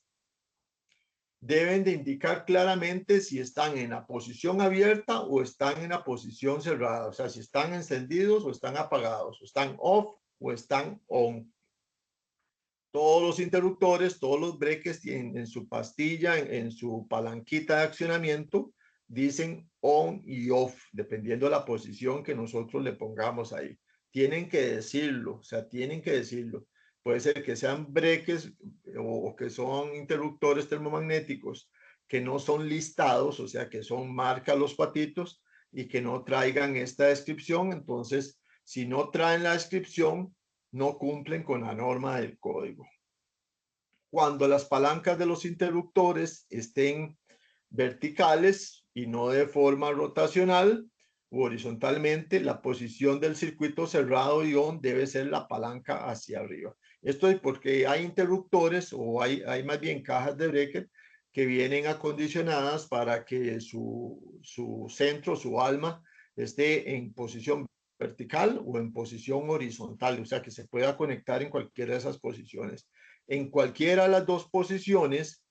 deben de indicar claramente si están en la posición abierta o están en la posición cerrada. O sea, si están encendidos o están apagados, o están off o están on. Todos los interruptores, todos los breakers tienen en su pastilla, en su palanquita de accionamiento, dicen on y off, dependiendo de la posición que nosotros le pongamos ahí. Tienen que decirlo, o sea, tienen que decirlo. Puede ser que sean breakers o que son interruptores termomagnéticos que no son listados, o sea, que son marca los patitos y que no traigan esta descripción. Entonces, si no traen la descripción, no cumplen con la norma del código. Cuando las palancas de los interruptores estén verticales, y no de forma rotacional u horizontalmente, la posición del circuito cerrado y on debe ser la palanca hacia arriba. Esto es porque hay interruptores o hay más bien cajas de breaker que vienen acondicionadas para que su centro, su alma, esté en posición vertical o en posición horizontal, o sea que se pueda conectar en cualquiera de esas posiciones. En cualquiera de las dos posiciones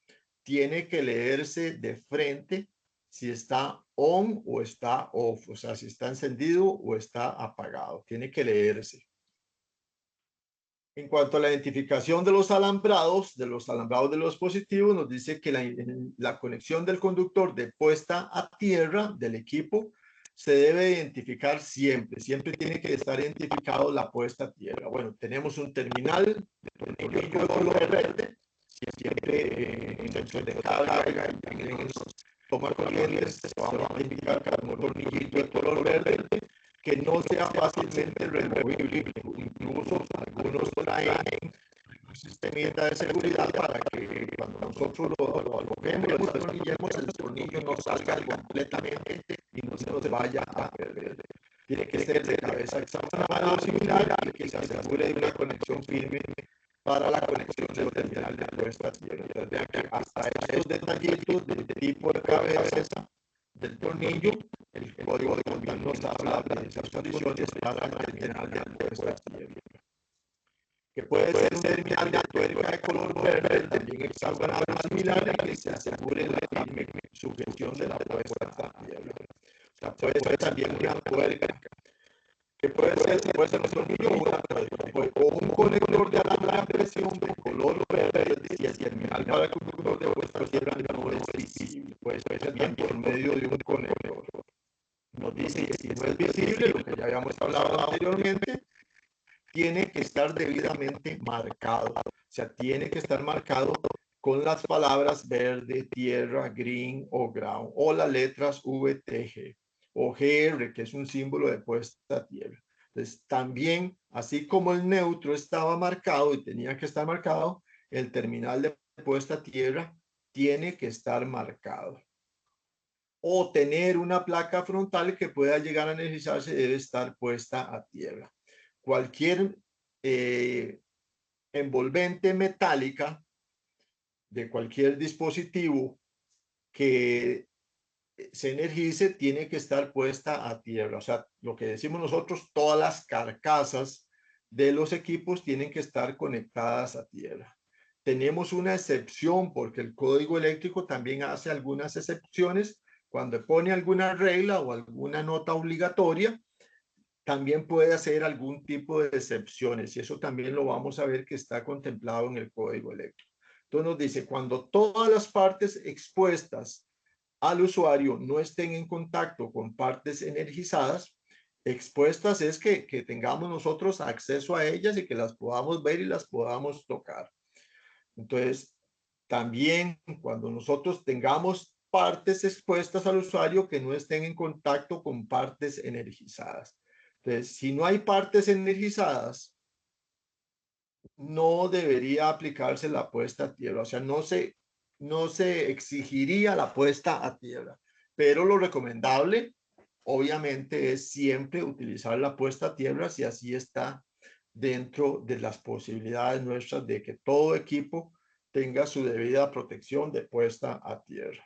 tiene que leerse de frente si está on o está off, o sea, si está encendido o está apagado. Tiene que leerse. En cuanto a la identificación de los alambrados de los positivos, nos dice que la conexión del conductor de puesta a tierra del equipo se debe identificar siempre. Siempre tiene que estar identificado la puesta a tierra. Bueno, tenemos un terminal de tornillo de color verde. Siempre en el centro de carga y en los toma corrientes se va a identificar como tornillito de color verde que no sea fácilmente removible. Incluso algunos traen un sistema de seguridad para que cuando nosotros lo alojemos, destornillemos, el tornillo no salga completamente y no se nos vaya a perder. Tiene que ser de cabeza hexagonal o similar y que se asegure de una conexión firme para la conexión del terminal de puesta a tierra. Entonces, que hasta esos detallitos del tipo de cabeza del tornillo, el código de conducta nos habla de esas condiciones para el terminal de puesta a tierra. Que puede ser un terminal de tuerca de color verde, también hexagonal o similar, y que se asegure la firme sujeción de la puesta a tierra. O sea, puede ser también una tuerca. Que puede ser un tornillo o una tuerca, o un conector de alambre a presión de color verde, y el terminal para el conductor de puesta a tierra no es visible. Puede ser bien por medio de un conector. Nos dice que si no es visible, lo que ya habíamos hablado anteriormente, tiene que estar debidamente marcado. O sea, tiene que estar marcado con las palabras verde, tierra, green o ground, o las letras VTG o GR, que es un símbolo de puesta a tierra. Entonces, también, así como el neutro estaba marcado y tenía que estar marcado, el terminal de puesta a tierra tiene que estar marcado. O tener una placa frontal que pueda llegar a energizarse debe estar puesta a tierra. Cualquier envolvente metálica de cualquier dispositivo que se energice tiene que estar puesta a tierra. O sea, lo que decimos nosotros, todas las carcasas de los equipos tienen que estar conectadas a tierra. Tenemos una excepción porque el código eléctrico también hace algunas excepciones. Cuando pone alguna regla o alguna nota obligatoria, también puede hacer algún tipo de excepciones y eso también lo vamos a ver que está contemplado en el código eléctrico. Entonces nos dice, cuando todas las partes expuestas al usuario no estén en contacto con partes energizadas, expuestas es que tengamos nosotros acceso a ellas y que las podamos ver y las podamos tocar. Entonces, también cuando nosotros tengamos partes expuestas al usuario que no estén en contacto con partes energizadas. Entonces, si no hay partes energizadas, no debería aplicarse la puesta a tierra. O sea, no se exigiría la puesta a tierra. Pero lo recomendable, obviamente, es siempre utilizar la puesta a tierra si así está dentro de las posibilidades nuestras de que todo equipo tenga su debida protección de puesta a tierra.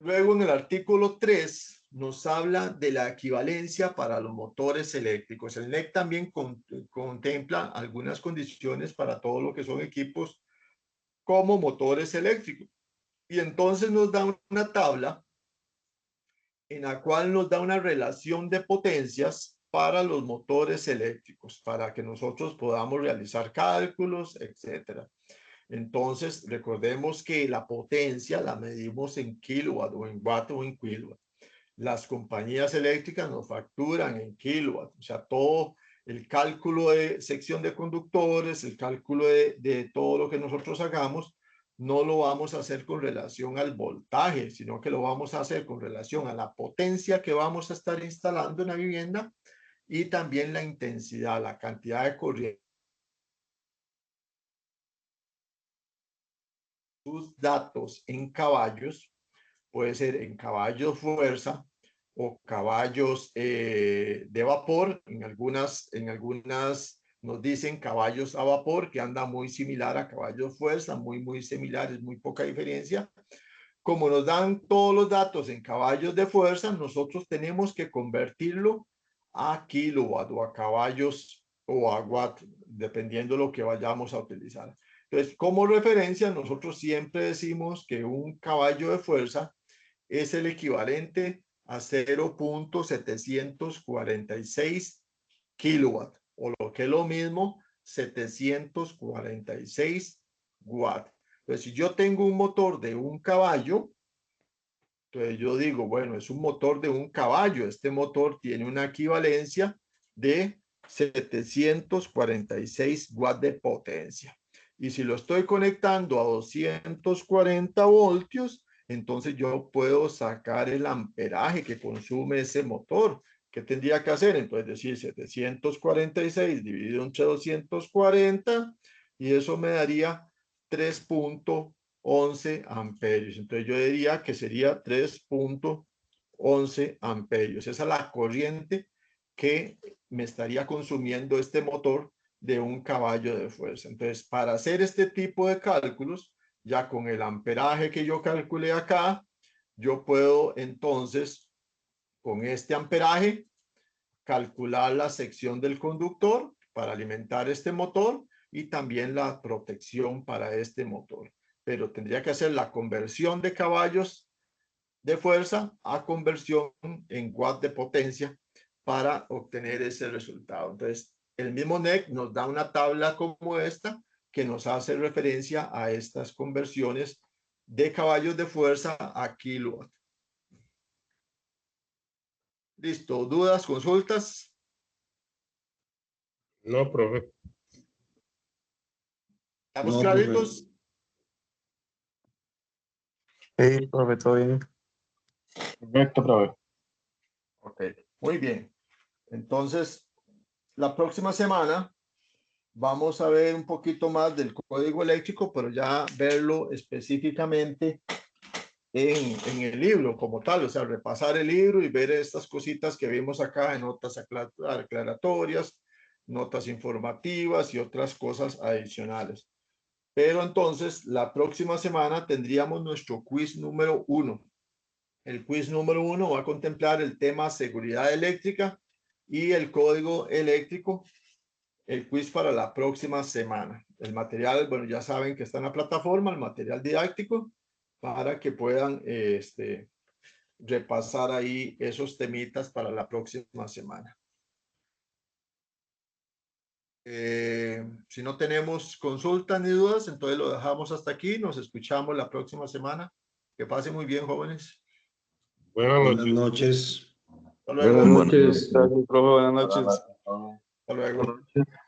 Luego en el artículo 3 nos habla de la equivalencia para los motores eléctricos. El NEC también contempla algunas condiciones para todo lo que son equipos como motores eléctricos. Y entonces nos da una tabla en la cual nos da una relación de potencias para los motores eléctricos, para que nosotros podamos realizar cálculos, etcétera. Entonces, recordemos que la potencia la medimos en kilowatt o en watt o en kilowatt. Las compañías eléctricas nos facturan en kilowatt, o sea, todo el cálculo de sección de conductores, el cálculo de todo lo que nosotros hagamos, no lo vamos a hacer con relación al voltaje, sino que lo vamos a hacer con relación a la potencia que vamos a estar instalando en la vivienda y también la intensidad, la cantidad de corriente. Sus datos en caballos puede ser en caballos fuerza o caballos de vapor. En algunas nos dicen caballos a vapor, que anda muy similar a caballos fuerza, muy similares, muy poca diferencia. Como nos dan todos los datos en caballos de fuerza, nosotros tenemos que convertirlo a kilowatt o a caballos o a watt, dependiendo de lo que vayamos a utilizar. Entonces, como referencia, nosotros siempre decimos que un caballo de fuerza es el equivalente a 0.746 kilowatt, o lo que es lo mismo, 746 watts. Entonces, si yo tengo un motor de un caballo, entonces yo digo, bueno, es un motor de un caballo. Este motor tiene una equivalencia de 746 watts de potencia. Y si lo estoy conectando a 240 voltios, entonces yo puedo sacar el amperaje que consume ese motor. ¿Qué tendría que hacer? Entonces decir 746 dividido entre 240 y eso me daría 3.11 amperios. Entonces yo diría que sería 3.11 amperios. Esa es la corriente que me estaría consumiendo este motor de un caballo de fuerza. Entonces, para hacer este tipo de cálculos, ya con el amperaje que yo calculé acá, yo puedo entonces, con este amperaje, calcular la sección del conductor para alimentar este motor y también la protección para este motor. Pero tendría que hacer la conversión de caballos de fuerza a conversión en watt de potencia para obtener ese resultado. Entonces, el mismo NEC nos da una tabla como esta que nos hace referencia a estas conversiones de caballos de fuerza a kilowatt. Listo. ¿Dudas, consultas? No, profe. ¿Estamos No, claritos? Sí, profe, todo bien. Correcto, profe. Ok, muy bien. Entonces, la próxima semana vamos a ver un poquito más del código eléctrico, pero ya verlo específicamente en el libro como tal, o sea, repasar el libro y ver estas cositas que vimos acá en notas aclaratorias, notas informativas y otras cosas adicionales. Pero entonces, la próxima semana tendríamos nuestro quiz número 1. El quiz número 1 va a contemplar el tema seguridad eléctrica y el código eléctrico. El quiz para la próxima semana. El material, bueno, ya saben que está en la plataforma, el material didáctico, para que puedan repasar ahí esos temitas para la próxima semana. Si no tenemos consultas ni dudas, entonces lo dejamos hasta aquí. Nos escuchamos la próxima semana. Que pasen muy bien, jóvenes. Buenas Buenas noches. noches. Hasta luego. Buenas noches. Gracias, profe. Buenas noches. Hasta luego. Buenas noches.